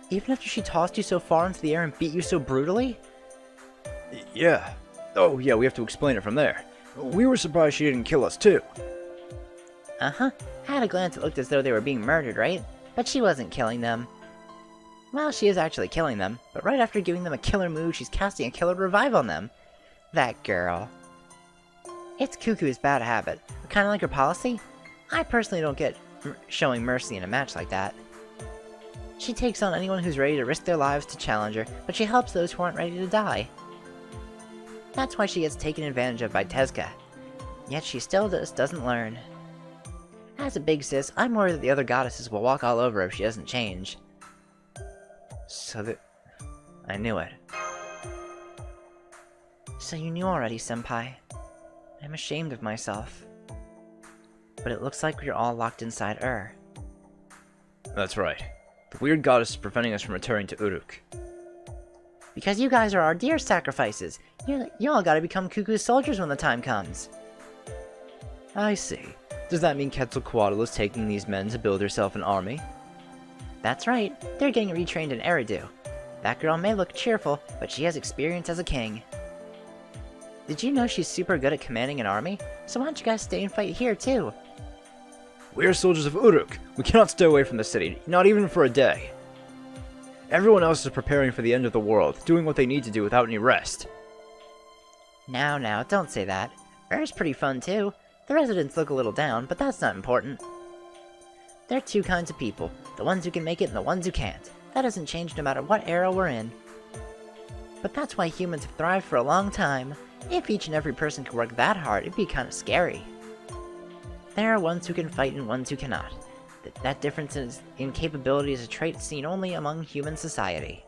Even after she tossed you so far into the air and beat you so brutally? Yeah. Oh, yeah, we have to explain it from there. We were surprised she didn't kill us, too. Uh-huh. At a glance, it looked as though they were being murdered, right? But she wasn't killing them. Well, she is actually killing them, but right after giving them a killer move, she's casting a killer revive on them. That girl. It's Cuckoo's bad habit, but kind of like her policy. I personally don't get showing mercy in a match like that. She takes on anyone who's ready to risk their lives to challenge her, but she helps those who aren't ready to die. That's why she gets taken advantage of by Tezuka. Yet she still just doesn't learn. As a big sis, I'm worried that the other goddesses will walk all over her if she doesn't change. So that... I knew it. So you knew already, Senpai. I'm ashamed of myself. But it looks like we're all locked inside That's right. The weird goddess is preventing us from returning to Uruk. Because you guys are our deer sacrifices. You all gotta become Cuckoo's soldiers when the time comes. I see. Does that mean Quetzalcoatl is taking these men to build herself an army? That's right. They're getting retrained in Eridu. That girl may look cheerful, but she has experience as a king. Did you know she's super good at commanding an army? So why don't you guys stay and fight here too? We are soldiers of Uruk. We cannot stay away from the city, not even for a day. Everyone else is preparing for the end of the world, doing what they need to do without any rest. Now, don't say that. Ur's pretty fun too. The residents look a little down, but that's not important. There are two kinds of people, the ones who can make it and the ones who can't. That doesn't change no matter what era we're in. But that's why humans have thrived for a long time. If each and every person could work that hard, it'd be kinda scary. There are ones who can fight and ones who cannot. That difference in capability is a trait seen only among human society.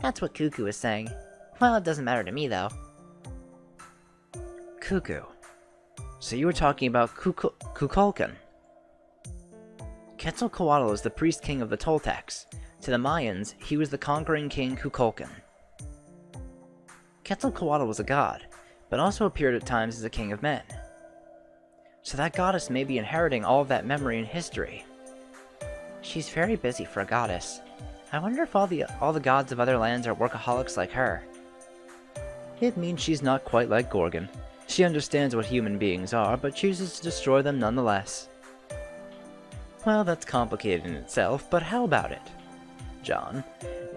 That's what Cuckoo is saying. Well, it doesn't matter to me, though. Cuckoo. So you were talking about Kukulkan. Quetzalcoatl is the priest king of the Toltecs. To the Mayans, he was the conquering king Kukulkan. Quetzalcoatl was a god, but also appeared at times as a king of men. So that goddess may be inheriting all of that memory and history. She's very busy for a goddess. I wonder if all the gods of other lands are workaholics like her. It means she's not quite like Gorgon. She understands what human beings are, but chooses to destroy them nonetheless. Well, that's complicated in itself, but how about it? John,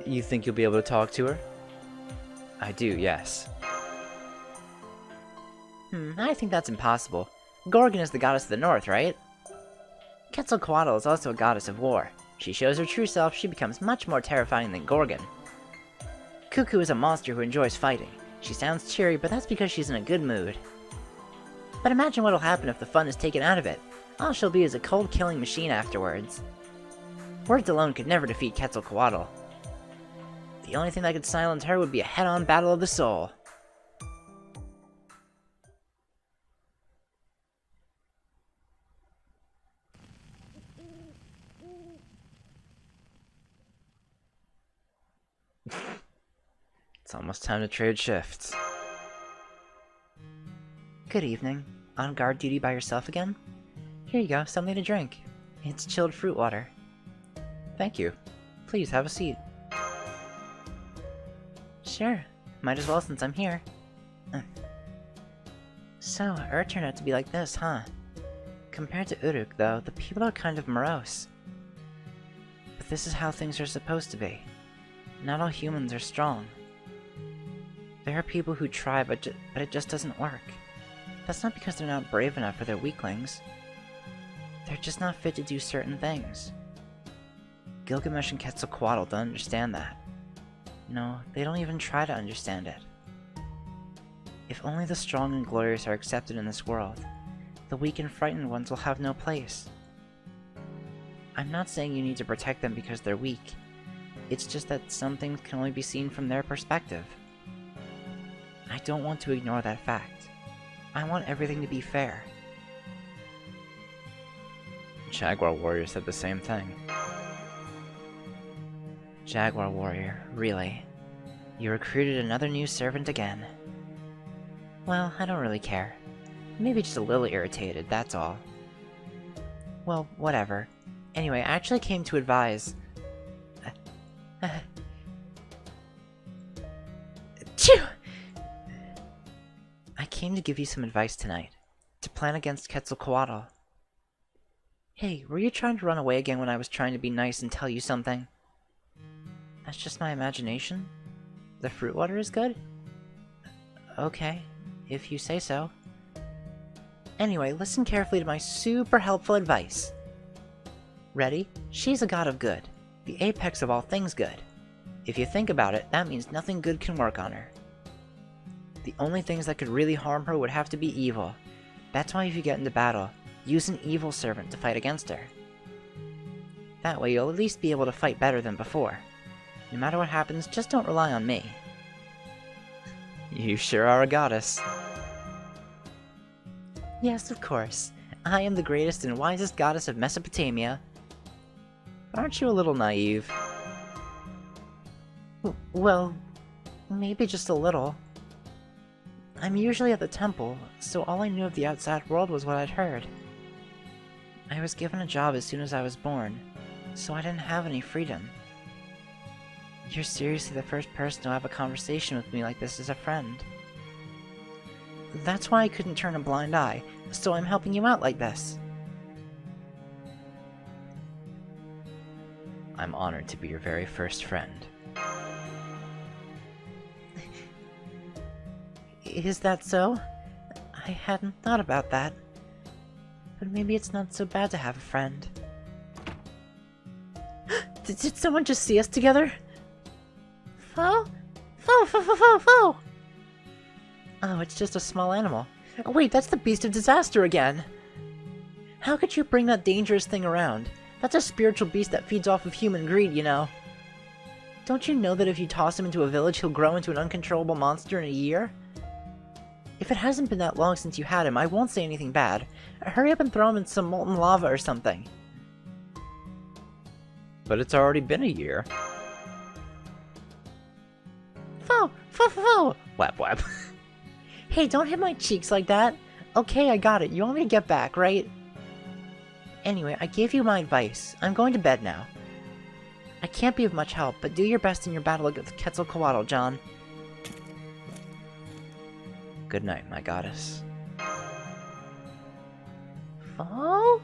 you think you'll be able to talk to her? I do, yes. I think that's impossible. Gorgon is the goddess of the north, right? Quetzalcoatl is also a goddess of war. She shows her true self, she becomes much more terrifying than Gorgon. Cuckoo is a monster who enjoys fighting. She sounds cheery, but that's because she's in a good mood. But imagine what'll happen if the fun is taken out of it. All she'll be is a cold-killing machine afterwards. Words alone could never defeat Quetzalcoatl. The only thing that could silence her would be a head-on battle of the soul. It's almost time to trade shifts. Good evening. On guard duty by yourself again? Here you go, something to drink. It's chilled fruit water. Thank you. Please have a seat. Sure. Might as well since I'm here. So, turned out to be like this, huh? Compared to Uruk, though, the people are kind of morose. But this is how things are supposed to be. Not all humans are strong. There are people who try, but it just doesn't work. That's not because they're not brave enough or they're weaklings. They're just not fit to do certain things. Gilgamesh and Quetzalcoatl don't understand that. No, they don't even try to understand it. If only the strong and glorious are accepted in this world, the weak and frightened ones will have no place. I'm not saying you need to protect them because they're weak. It's just that some things can only be seen from their perspective. I don't want to ignore that fact. I want everything to be fair. Jaguar Warrior said the same thing. Jaguar Warrior, really? You recruited another new servant again. Well, I don't really care. Maybe just a little irritated, that's all. Well, whatever. Anyway, I actually came to advise... Achoo! I came to give you some advice tonight. To plan against Quetzalcoatl. Hey, were you trying to run away again when I was trying to be nice and tell you something? That's just my imagination? The fruit water is good? Okay, if you say so. Anyway, listen carefully to my super helpful advice. Ready? She's a god of good. The apex of all things good. If you think about it, that means nothing good can work on her. The only things that could really harm her would have to be evil. That's why if you get into battle, use an evil servant to fight against her. That way you'll at least be able to fight better than before. No matter what happens, just don't rely on me. You sure are a goddess. Yes, of course. I am the greatest and wisest goddess of Mesopotamia. Aren't you a little naive? Well, maybe just a little. I'm usually at the temple, so all I knew of the outside world was what I'd heard. I was given a job as soon as I was born, so I didn't have any freedom. You're seriously the first person to have a conversation with me like this as a friend. That's why I couldn't turn a blind eye, so I'm helping you out like this. I'm honored to be your very first friend. Is that so? I hadn't thought about that. But maybe it's not so bad to have a friend. Did someone just see us together? Foe? Foe, foe, foe, foe, foe! Oh, it's just a small animal. Oh, wait, that's the beast of disaster again! How could you bring that dangerous thing around? That's a spiritual beast that feeds off of human greed, you know. Don't you know that if you toss him into a village, he'll grow into an uncontrollable monster in a year? If it hasn't been that long since you had him, I won't say anything bad. Hurry up and throw him in some molten lava or something. But it's already been a year. Foe! Foe, foe, foe! Whap whap. Hey, don't hit my cheeks like that. Okay, I got it. You want me to get back, right? Anyway, I gave you my advice. I'm going to bed now. I can't be of much help, but do your best in your battle against Quetzalcoatl, John. Good night, my goddess. Oh?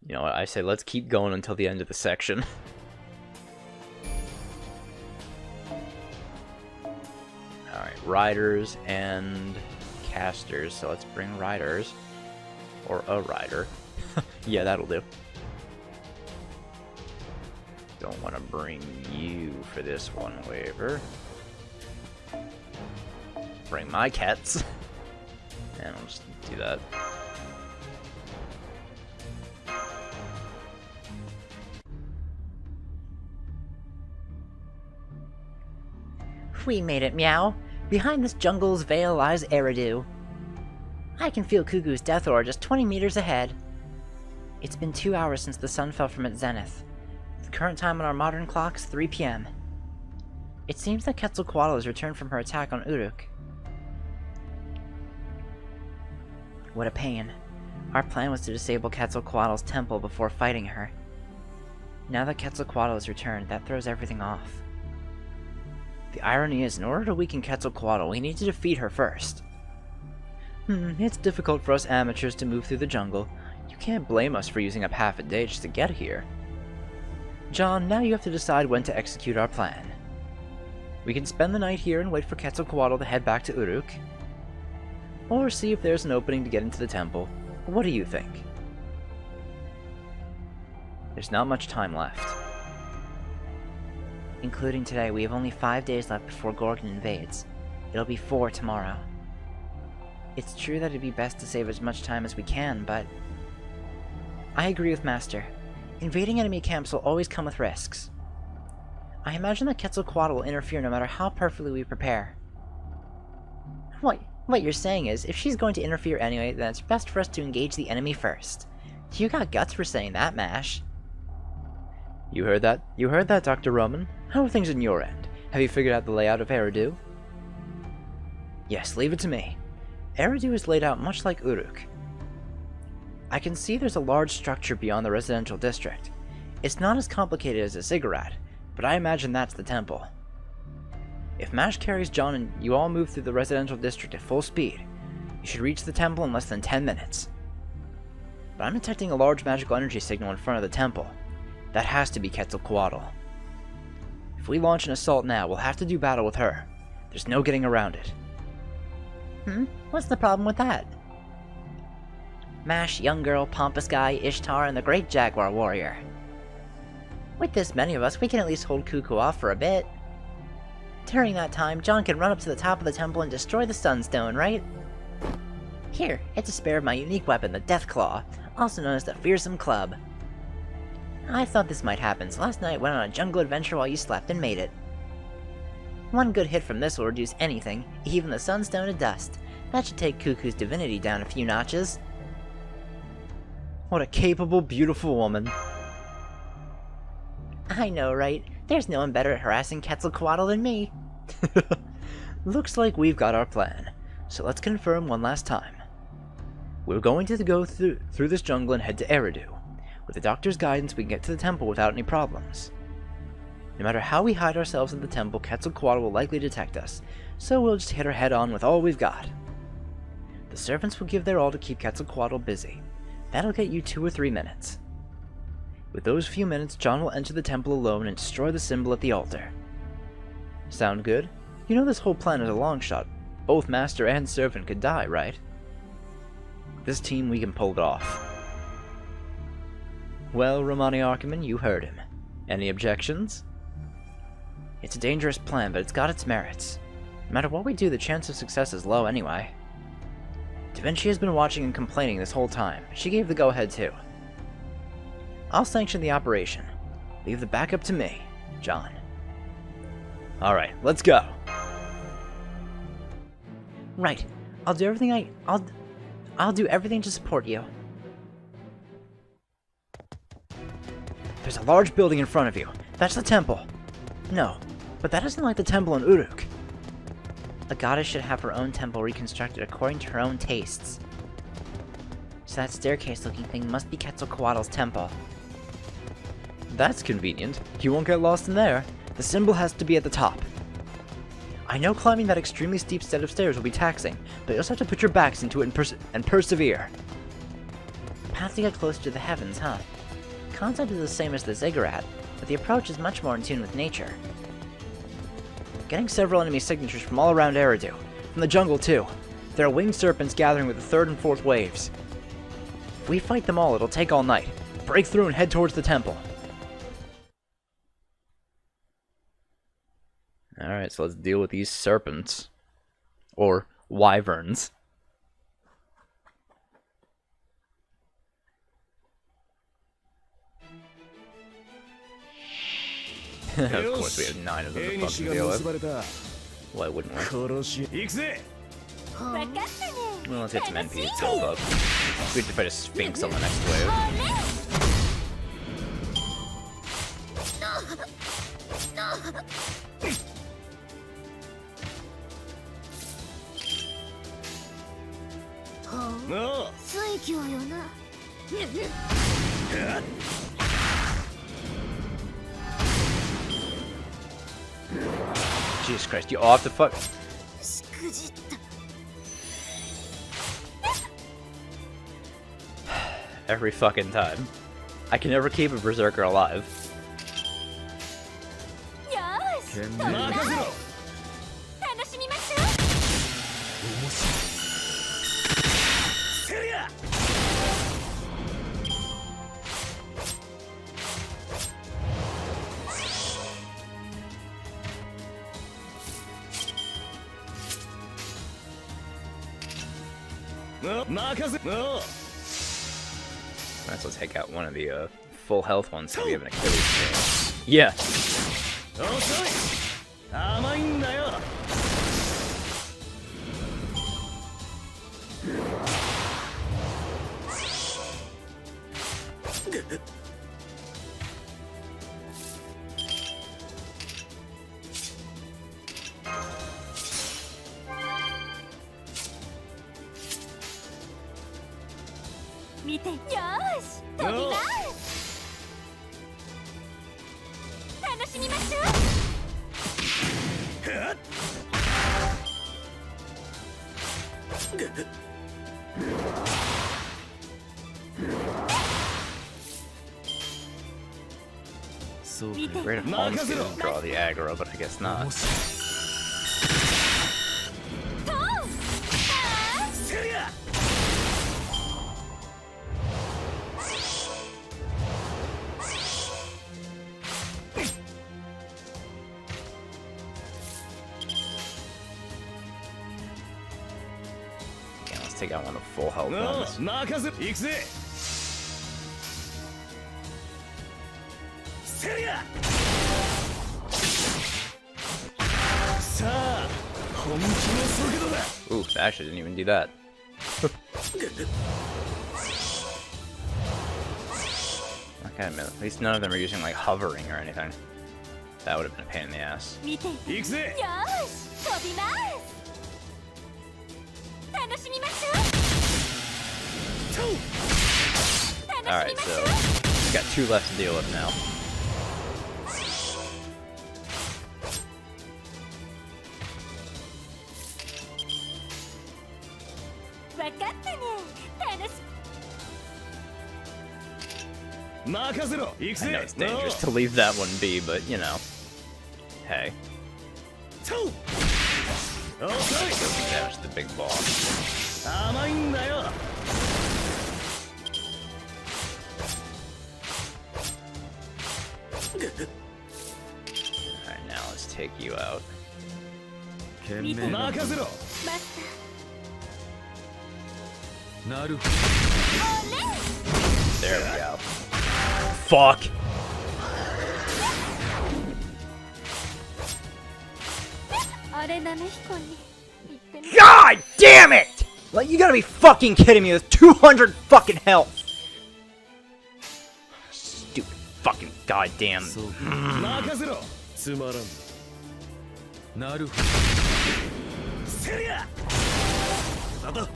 You know what, I say let's keep going until the end of the section. Alright, riders and casters, so let's bring riders. Or a rider. Yeah, that'll do. Don't want to bring you for this one, waiver. Bring my cats. And I'll just do that. We made it, Meow. Behind this jungle's veil lies Eridu. I can feel Kugu's death aura just 20 meters ahead. It's been 2 hours since the sun fell from its zenith. The current time on our modern clock is 3 p.m. It seems that Quetzalcoatl has returned from her attack on Uruk. What a pain. Our plan was to disable Quetzalcoatl's temple before fighting her. Now that Quetzalcoatl has returned, that throws everything off. The irony is, in order to weaken Quetzalcoatl, we need to defeat her first. It's difficult for us amateurs to move through the jungle. You can't blame us for using up half a day just to get here. John, now you have to decide when to execute our plan. We can spend the night here and wait for Quetzalcoatl to head back to Uruk. Or see if there's an opening to get into the temple. What do you think? There's not much time left. Including today, we have only 5 days left before Gorgon invades. It'll be 4 tomorrow. It's true that it'd be best to save as much time as we can, but... I agree with Master. Invading enemy camps will always come with risks. I imagine that Quetzalcoatl will interfere no matter how perfectly we prepare. What? What you're saying is, if she's going to interfere anyway, then it's best for us to engage the enemy first. You got guts for saying that, Mash. You heard that? You heard that, Dr. Roman? How are things on your end? Have you figured out the layout of Eridu? Yes, leave it to me. Eridu is laid out much like Uruk. I can see there's a large structure beyond the residential district. It's not as complicated as a ziggurat, but I imagine that's the temple. If Mash carries John and you all move through the residential district at full speed, you should reach the temple in less than 10 minutes. But I'm detecting a large magical energy signal in front of the temple. That has to be Quetzalcoatl. If we launch an assault now, we'll have to do battle with her. There's no getting around it. What's the problem with that? Mash, young girl, pompous guy, Ishtar, and the great Jaguar warrior. With this many of us, we can at least hold Cuckoo off for a bit. During that time, John can run up to the top of the temple and destroy the Sunstone, right? Here, it's a spare of my unique weapon, the Death Claw, also known as the Fearsome Club. I thought this might happen, so last night went on a jungle adventure while you slept and made it. One good hit from this will reduce anything, even the Sunstone to dust. That should take Cuckoo's divinity down a few notches. What a capable, beautiful woman. I know, right? There's no one better at harassing Quetzalcoatl than me. Looks like we've got our plan, so let's confirm one last time. We're going to go through this jungle and head to Eridu. With the doctor's guidance, we can get to the temple without any problems. No matter how we hide ourselves in the temple, Quetzalcoatl will likely detect us, so we'll just hit her head on with all we've got. The servants will give their all to keep Quetzalcoatl busy. That'll get you 2 or 3 minutes. With those few minutes, John will enter the temple alone and destroy the symbol at the altar. Sound good? You know this whole plan is a long shot. Both master and servant could die, right? This team, we can pull it off. Well, Romani Archiman, you heard him. Any objections? It's a dangerous plan, but it's got its merits. No matter what we do, the chance of success is low anyway. Da Vinci has been watching and complaining this whole time. She gave the go-ahead too. I'll sanction the operation. Leave the backup to me, John. Alright, let's go. Right. I'll do everything I'll do everything to support you. There's a large building in front of you. That's the temple. No, but that isn't like the temple in Uruk. A goddess should have her own temple reconstructed according to her own tastes. So that staircase-looking thing must be Quetzalcoatl's temple. That's convenient. You won't get lost in there. The symbol has to be at the top. I know climbing that extremely steep set of stairs will be taxing, but you also have to put your backs into it and persevere. Path to get closer to the heavens, huh? Concept is the same as the ziggurat, but the approach is much more in tune with nature. Getting several enemy signatures from all around Eridu. From the jungle, too. There are winged serpents gathering with the 3rd and 4th waves. If we fight them all, it'll take all night. Break through and head towards the temple. Alright, so let's deal with these serpents. Or wyverns. Of course we have 9 of them to fucking deal with. Why wouldn't we? Well, let's get some NPs built up. We have to fight a Sphinx on the next wave. Jesus Christ, you all have to fuck. Every fucking time. I can never keep a berserker alive. Might as well take out one of the full health ones so we have an Achilles tail. Yeah. 見てよーし飛びます楽しみましょう Great if Holmes didn't draw the aggro, but I guess not. Yeah, let's take out one of full health ones. さあ本気の速度だ Ooh, that actually didn't even do that. Okay, a minute. At least none of them are using like hovering or anything. That would have been a pain in the ass. 見てよーし飛びます楽しみましょう Alright, so we've got 2 left to deal with now. 分かったね楽し 任せろ行く I know ぜ it's dangerous to leave that one be, but you know. Hey. 遅い Still can damage the big boss. 甘いんだよ Alright, now let's take you out. 見て任せろマスなるほ There we go. Fuck! ターあれだね彦に言ってみ God damn it! Like, you gotta be fucking kidding me with 200 fucking health! Stupid fucking goddamn. 任せろつまらんなるほどセリアなんだ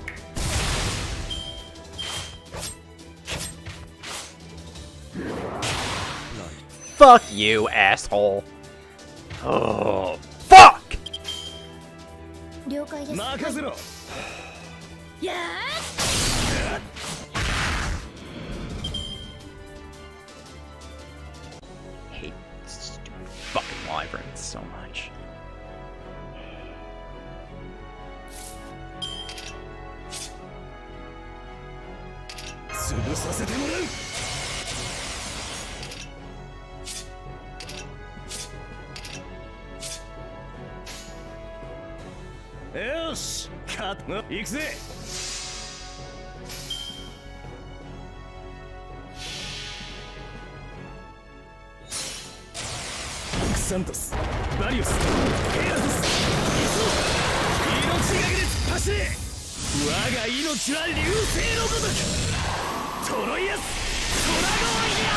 Fuck you, asshole! Oh, fuck! 了解です任せろや Hate stupid fucking wyverns so much. 潰させてもらう よし勝った行くぜクサントスバリオスエラトスイソ命がけで突っ走れ我が命は流星のごとくトロイアストラゴンや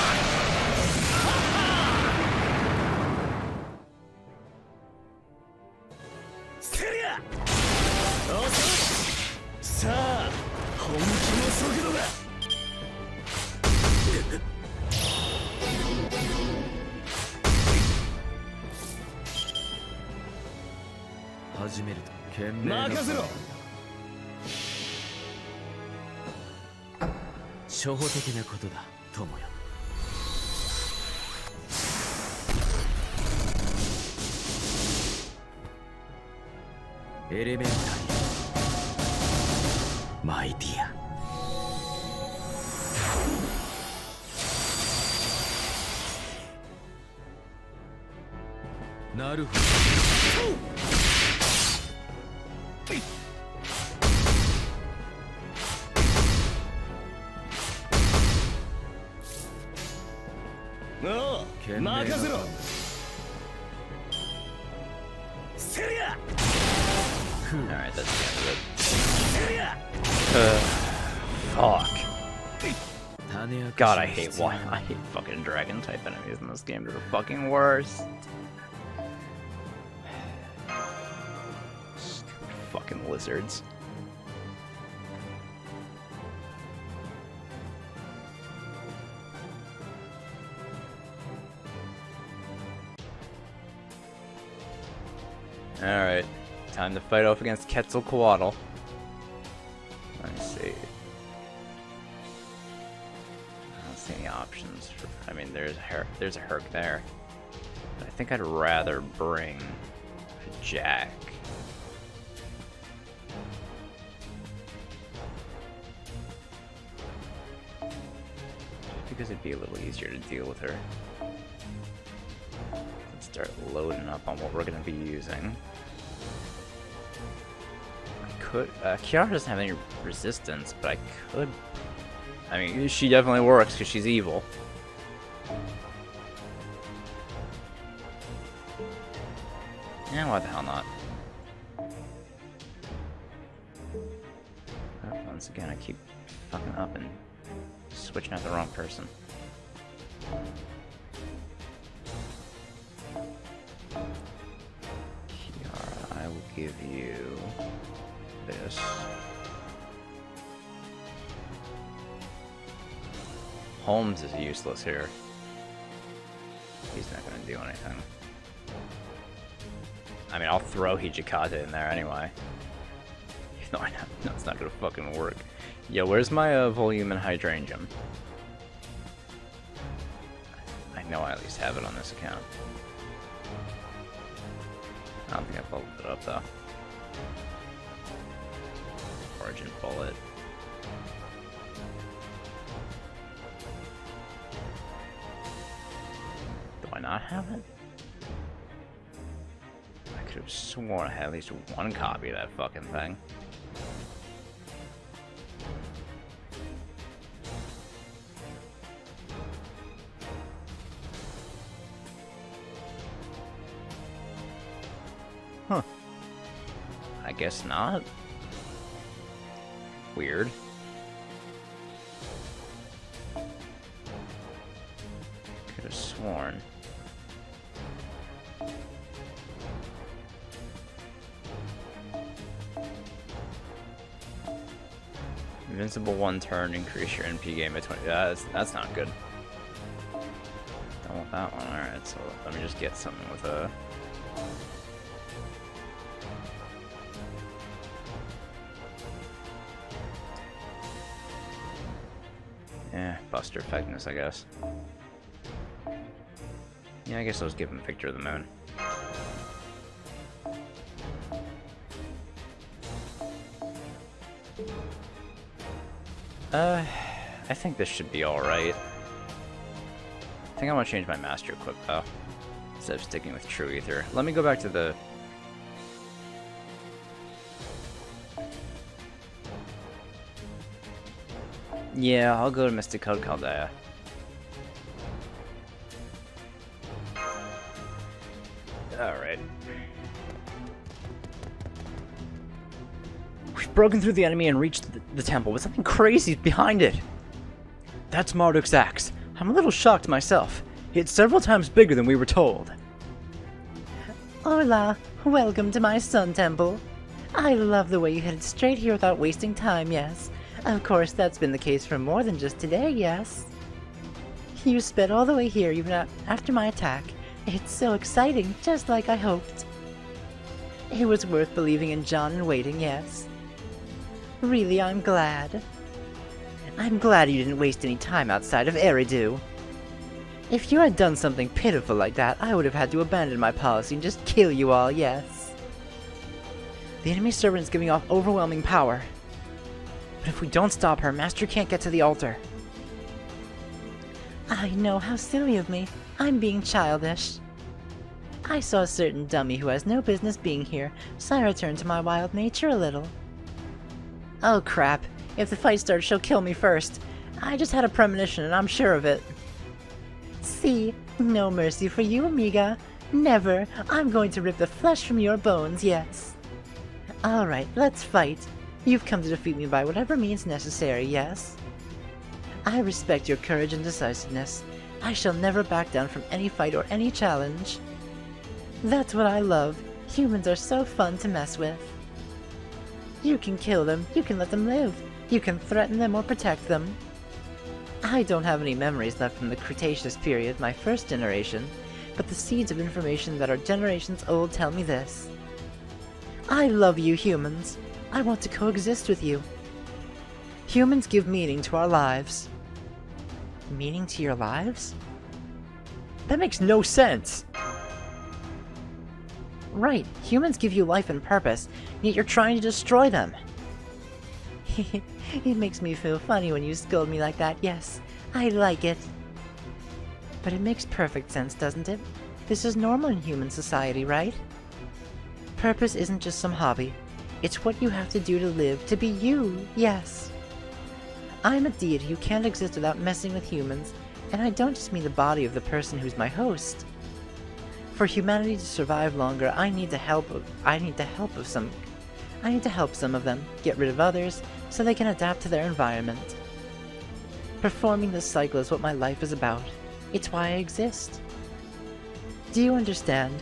セリアさあ本気の速度だ始めると懸命な任せろ初歩的なことだ友よエレメンタリーマイディアなるほどおう任せろセリア Alright, that's the end of it. Seria! Fuck. God, I hate fucking dragon type enemies in this game. They're the fucking worst. Stupid fucking lizards. Alright, time to fight off against Quetzalcoatl. Let me see. I don't see any options for, I mean, there's a Herc there. But I think I'd rather bring a Jack. Because it'd be a little easier to deal with her. Let's start loading up on what we're going to be using. Kiara doesn't have any resistance, but I could... I mean, she definitely works because she's evil. Yeah, why the hell not? Oh, once again, I keep fucking up and switching out the wrong person. Kiara, I will give you this. Holmes is useless here. He's not gonna do anything. I mean, I'll throw Hijikata in there anyway. Even though I know it's not gonna fucking work. Yo, where's my volume and hydrangea? I know I at least have it on this account. I don't think I've leveled it up though. Origin bullet. Do I not have it? I could have sworn I had at least one copy of that fucking thing. Huh. I guess not. Weird. Could have sworn. Invincible 1 turn, increase your NP game by 20. That's not good. Don't want that one. Alright, so let me just get something with a... Buster effectiveness, I guess. Yeah, I guess I'll just give him Victor of the Moon. I think this should be alright. I think I want to change my Master Equip though, instead of sticking with True Ether. Let me go back to the... Yeah, I'll go to Mystic Code Chaldea. Alright. We've broken through the enemy and reached the temple, but something crazy is behind it. That's Marduk's axe. I'm a little shocked myself. It's several times bigger than we were told. Hola, welcome to my sun temple. I love the way you headed straight here without wasting time, yes. Of course, that's been the case for more than just today, yes. You sped all the way here even after my attack. It's so exciting, just like I hoped. It was worth believing in John and waiting, yes. Really, I'm glad. I'm glad you didn't waste any time outside of Eridu. If you had done something pitiful like that, I would have had to abandon my policy and just kill you all, yes. The enemy servant is giving off overwhelming power. But if we don't stop her, Master can't get to the altar. I know, how silly of me. I'm being childish. I saw a certain dummy who has no business being here, so I returned to my wild nature a little. Oh crap, if the fight starts she'll kill me first. I just had a premonition and I'm sure of it. See, no mercy for you, amiga. Never. I'm going to rip the flesh from your bones, yes. Alright, let's fight. You've come to defeat me by whatever means necessary, yes? I respect your courage and decisiveness. I shall never back down from any fight or any challenge. That's what I love. Humans are so fun to mess with. You can kill them, you can let them live, you can threaten them or protect them. I don't have any memories left from the Cretaceous period, my first generation, but the seeds of information that are generations old tell me this. I love you, humans. I want to coexist with you. Humans give meaning to our lives. Meaning to your lives? That makes no sense! Right, humans give you life and purpose, yet you're trying to destroy them. It makes me feel funny when you scold me like that, yes. I like it. But it makes perfect sense, doesn't it? This is normal in human society, right? Purpose isn't just some hobby. It's what you have to do to live, to be you, yes. I'm a deity who can't exist without messing with humans, and I don't just mean the body of the person who's my host. For humanity to survive longer, I need help some of them, get rid of others, so they can adapt to their environment. Performing this cycle is what my life is about. It's why I exist. Do you understand?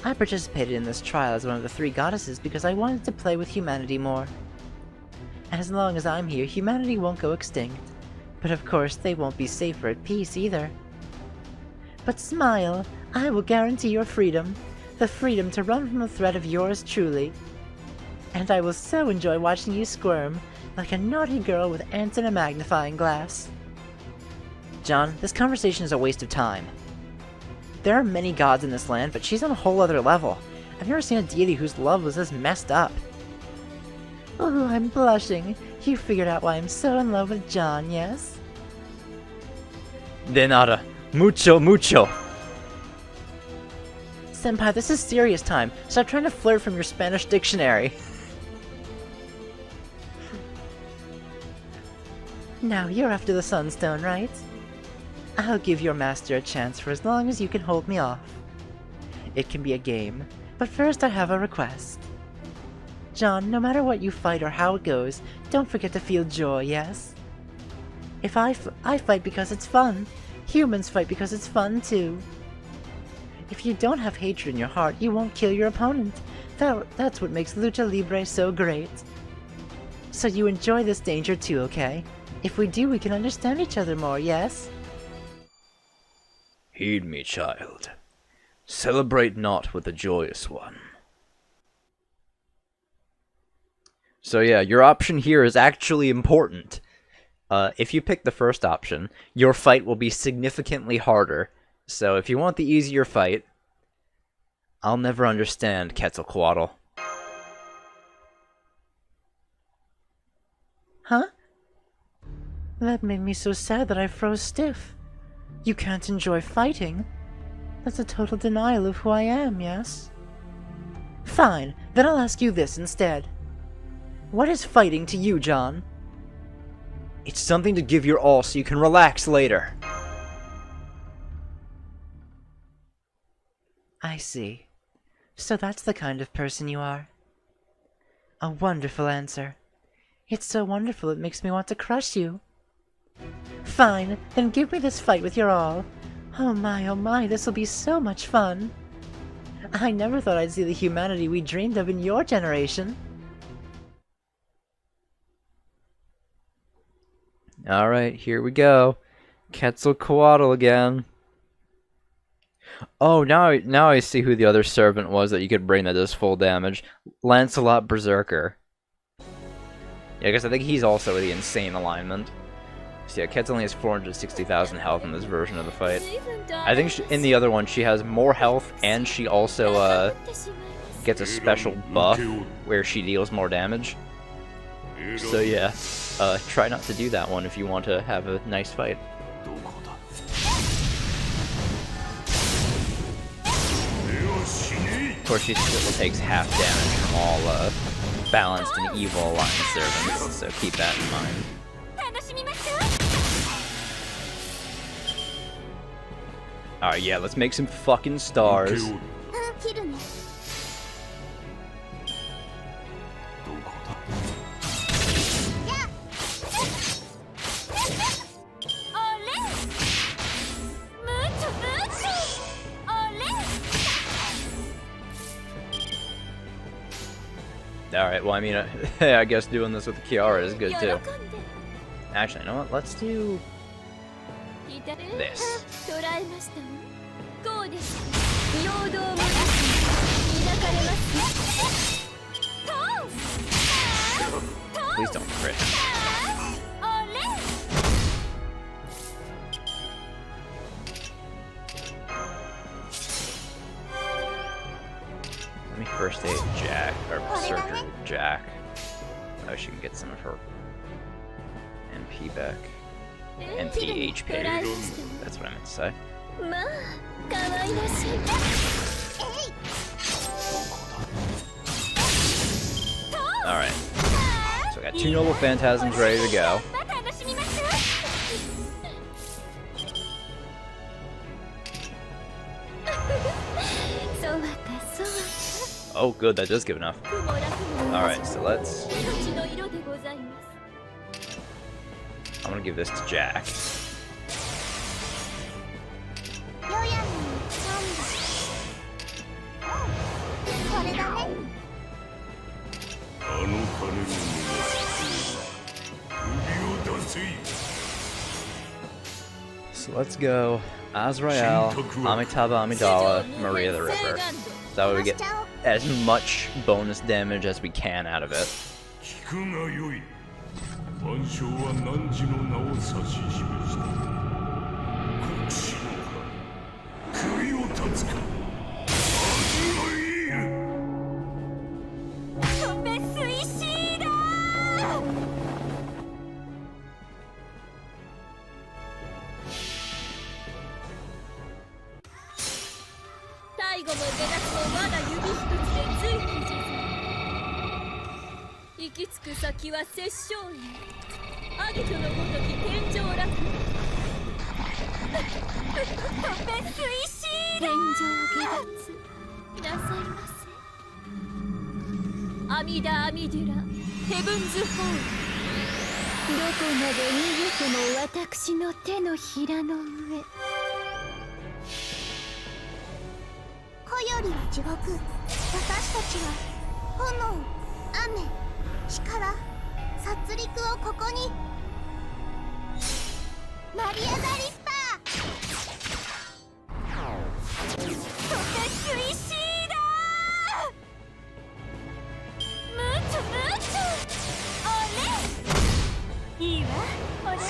I participated in this trial as one of the 3 goddesses because I wanted to play with humanity more. As long as I'm here, humanity won't go extinct. But of course, they won't be safe or at peace either. But smile, I will guarantee your freedom. The freedom to run from the threat of yours truly. And I will so enjoy watching you squirm, like a naughty girl with ants in a magnifying glass. John, this conversation is a waste of time. There are many gods in this land, but she's on a whole other level. I've never seen a deity whose love was this messed up. Oh, I'm blushing. You figured out why I'm so in love with John, yes? De nada. Mucho, mucho. Senpai, this is serious time. Stop trying to flirt from your Spanish dictionary. Now, you're after the Sunstone, right? I'll give your master a chance for as long as you can hold me off. It can be a game, but first I have a request. John, no matter what you fight or how it goes, don't forget to feel joy, yes? If I fight because it's fun, humans fight because it's fun too. If you don't have hatred in your heart, you won't kill your opponent. That's what makes Lucha Libre so great. So you enjoy this danger too, okay? If we do, we can understand each other more, yes? Heed me, child. Celebrate not with the joyous one. So yeah, your option here is actually important. If you pick the first option, your fight will be significantly harder. So if you want the easier fight, I'll never understand Quetzalcoatl. Huh? That made me so sad that I froze stiff. You can't enjoy fighting? That's a total denial of who I am, yes? Fine, then I'll ask you this instead. What is fighting to you, John? It's something to give your all so you can relax later. I see. So that's the kind of person you are. A wonderful answer. It's so wonderful it makes me want to crush you. Fine, then give me this fight with your all. Oh my, this'll be so much fun. I never thought I'd see the humanity we dreamed of in your generation. Alright, here we go. Quetzalcoatl again. Oh, now I see who the other servant was that you could bring that does full damage. Lancelot Berserker. Yeah, I guess I think he's also the insane alignment. So yeah, Ketz only has 460,000 health in this version of the fight. I think in the other one she has more health, and she also gets a special buff where she deals more damage. So yeah, try not to do that one if you want to have a nice fight. Of course, she still takes half damage from all balanced and evil alliance servants, so keep that in mind. Alright, yeah, let's make some fucking stars. Alright, well, I mean, I guess doing this with Kiara is good too. 喜んで Actually, you know what? Let's do 左 this. 捉えましたわ。こうです。陽動もなし抱かれますトーン Please don't crit. あれ Let me first aid Jack, or Surgeon Jack. Oh, she can get some of her NP back. NP HP. That's what I meant to say. まあ可愛らしい Alright. So I got 2 Noble Phantasms ready to go. 楽しみます そうかそう Oh, good, that does give enough. 雲楽の Alright, so let's. 命の色でございます I'm gonna give this to Jack. ヨヤにこれだねあの金の無駄首を出せ So let's go Azrael, Amitabha Amidala, Maria the Ripper. That way we get as much bonus damage as we can out of it. 聞くがよい万象は汝の名を指し示した国士の葉首を立つか味がいいトペスイシーだ最後も出だしもまだ指一つでついてじゃ行き着く先は殺生園アギトのごとき天井楽トペスイシーだ天井下脱なさいませ阿弥陀阿弥寺ヘブンズホールどこまで逃げても私の手のひらの上子よりは地獄私たちは炎雨力殺戮をここにマリア・ダリスパートペスイシーだムーチョムーチョおねいいわお姉さん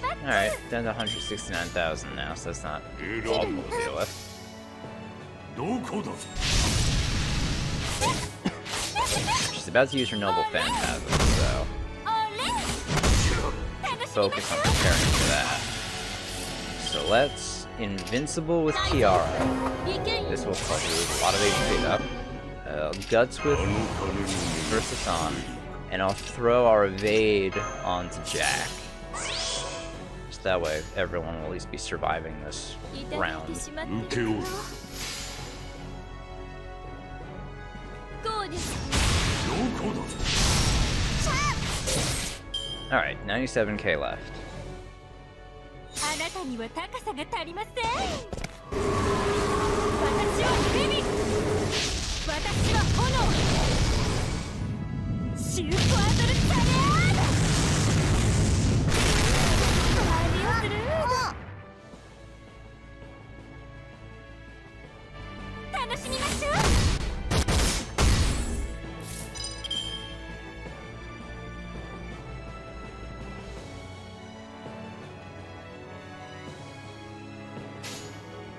頑張って Alright, down to 169,000 now, so that's not awful to deal with. どこだ She's about to use her Noble Phantasm, so おれ focus on preparing for that. So let's Invincible with Kiara. This will put a lot of HP up. Guts with あの金の versus on, and I'll throw our evade onto Jack. Just that way, everyone will at least be surviving this いただい round. てしまっ受てけ負うこうです どこだ Alright, 97k left. あなたには高さが足りません私は蛇私は炎シュークワードルサレード何をする楽しみましょう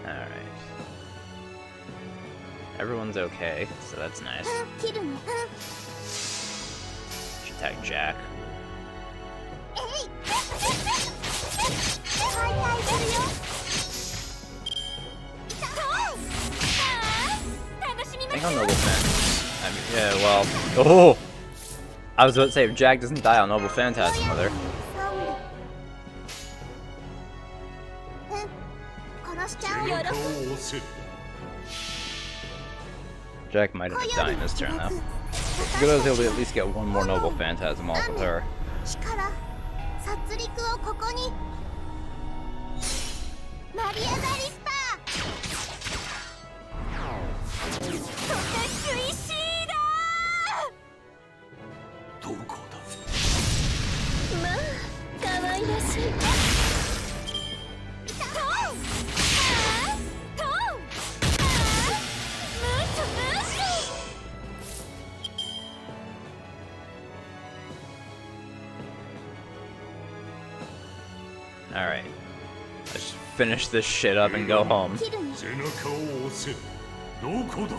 Alright. Everyone's okay, so that's nice. 切るの Should attack Jack. はいはいするよ楽しみ I ま think しょ on う Noble Phantasm. I mean, yeah, well. Oh! I was about to say, if Jack doesn't die on Noble Phantasm with her. 殺しちゃおう 喧嘩を押せ Jack might end up dying this turn, though. As good as he'll at least get one more Noble Phantasm off with her. 力殺戮をここにマリア・ダリスパートペスイシーだ Alright. Let's finish this shit up and go home. 切るね。背中を押せ。どこだ。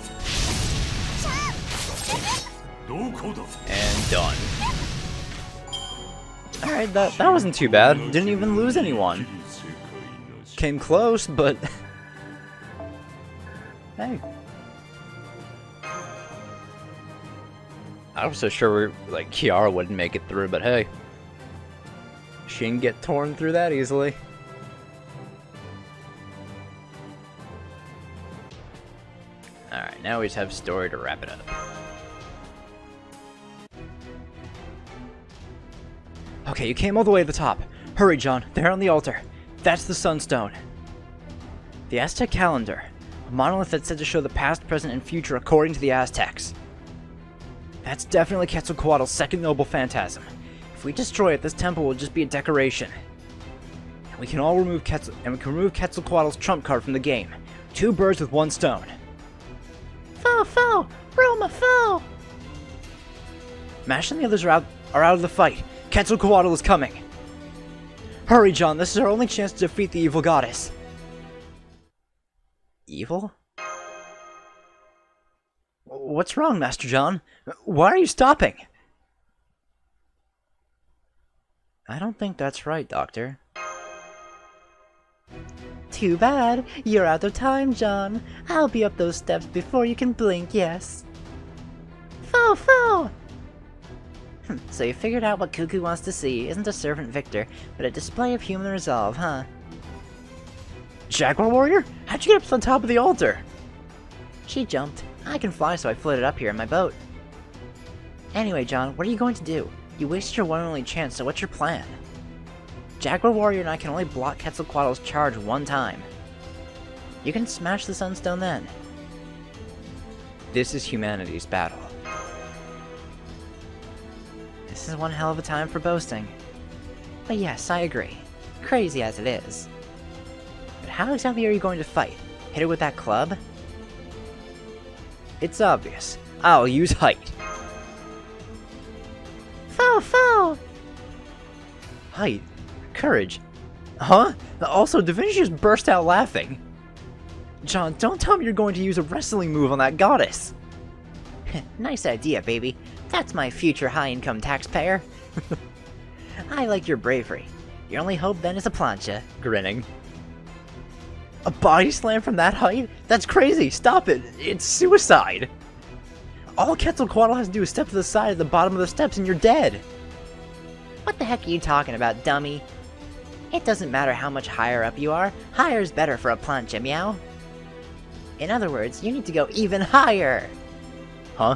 どこだ。 And done. Alright, that wasn't too bad. Didn't even lose anyone. Came close, but... hey. I was so sure like Kiara wouldn't make it through, but hey. She didn't get torn through that easily. Alright, now we just have story to wrap it up. Okay, you came all the way to the top. Hurry, John. There on the altar. That's the Sunstone. The Aztec calendar. A monolith that's said to show the past, present, and future according to the Aztecs. That's definitely Quetzalcoatl's second noble phantasm. If we destroy it, this temple will just be a decoration. And we can remove Quetzalcoatl's trump card from the game. 2 birds with 1 stone. Foe, foe! Roma, foe! Mash and the others are out of the fight. Quetzalcoatl is coming. Hurry, John. This is our only chance to defeat the evil goddess. Evil? What's wrong, Master John? Why are you stopping? I don't think that's right, Doctor. Too bad. You're out of time, John. I'll be up those steps before you can blink, yes. Foe, foe! So you figured out what Cuckoo wants to see isn't a servant victor, but a display of human resolve, huh? Jaguar Warrior? How'd you get up to the top of the altar? She jumped. I can fly, so I floated up here in my boat. Anyway, John, what are you going to do? You wasted your one and only chance, so what's your plan? Jaguar Warrior and I can only block Quetzalcoatl's charge 1 time. You can smash the Sunstone then. This is humanity's battle. This is one hell of a time for boasting. But yes, I agree. Crazy as it is. But how exactly are you going to fight? Hit her with that club? It's obvious. I'll use height. Foe, foe! Height? Courage? Huh? Also, Da Vinci just burst out laughing. John, don't tell me you're going to use a wrestling move on that goddess. Nice idea, baby. That's my future high-income taxpayer. I like your bravery. Your only hope then is a plancha. Grinning. A body slam from that height? That's crazy! Stop it! It's suicide! All Quetzalcoatl has to do is step to the side at the bottom of the steps and you're dead! What the heck are you talking about, dummy? It doesn't matter how much higher up you are. Higher is better for a plancha, meow. In other words, you need to go even higher! Huh?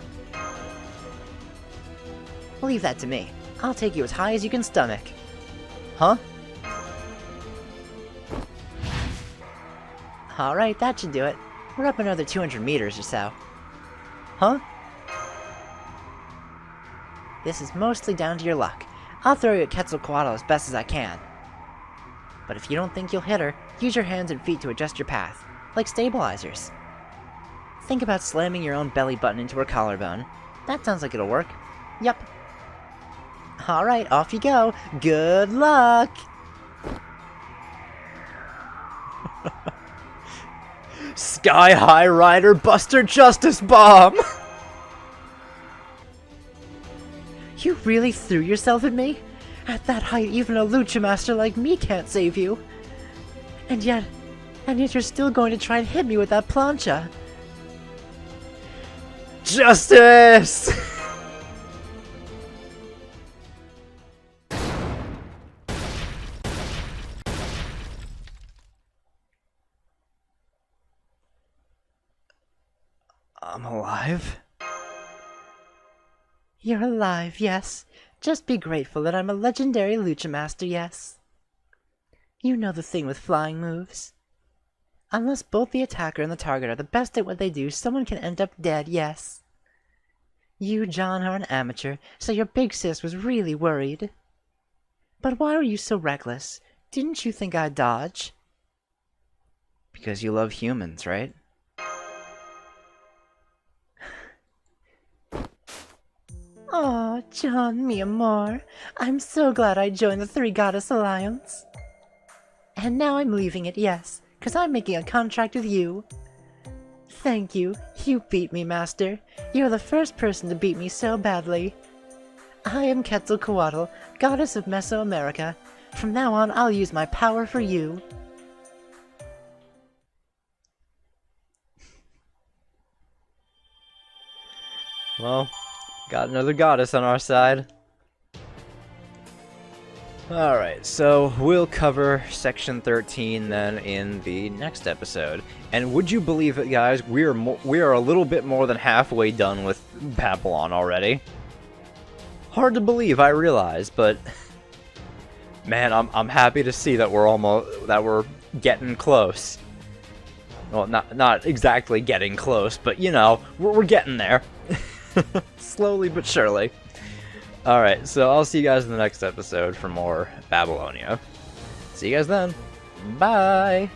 Leave that to me. I'll take you as high as you can stomach. Huh? Alright, that should do it. We're up another 200 meters or so. Huh? This is mostly down to your luck. I'll throw you at Quetzalcoatl as best as I can. But if you don't think you'll hit her, use your hands and feet to adjust your path, like stabilizers. Think about slamming your own belly button into her collarbone. That sounds like it'll work. Yup. Alright, off you go. Good luck! Sky High Rider Buster Justice Bomb! You really threw yourself at me? At that height, even a Lucha Master like me can't save you. And yet you're still going to try and hit me with that plancha. Justice! I'm alive? You're alive, yes. Just be grateful that I'm a legendary Lucha Master, yes. You know the thing with flying moves. Unless both the attacker and the target are the best at what they do, someone can end up dead, yes. You, John, are an amateur, so your big sis was really worried. But why were you so reckless? Didn't you think I'd dodge? Because you love humans, right? Aw, John, mi amor. I'm so glad I joined the Three Goddess Alliance. And now I'm leaving it, yes, 'cause I'm making a contract with you. Thank you. You beat me, Master. You're the first person to beat me so badly. I am Quetzalcoatl, goddess of Mesoamerica. From now on, I'll use my power for you. Well, got another goddess on our side. Alright, so we'll cover Section 13 then in the next episode. And would you believe it, guys, we are a little bit more than halfway done with Babylon already. Hard to believe, I realize, but man, I'm happy to see that we're getting close. Well, not exactly getting close, but you know, we're getting there. Slowly but surely. Alright, so I'll see you guys in the next episode for more Babylonia. See you guys then. Bye!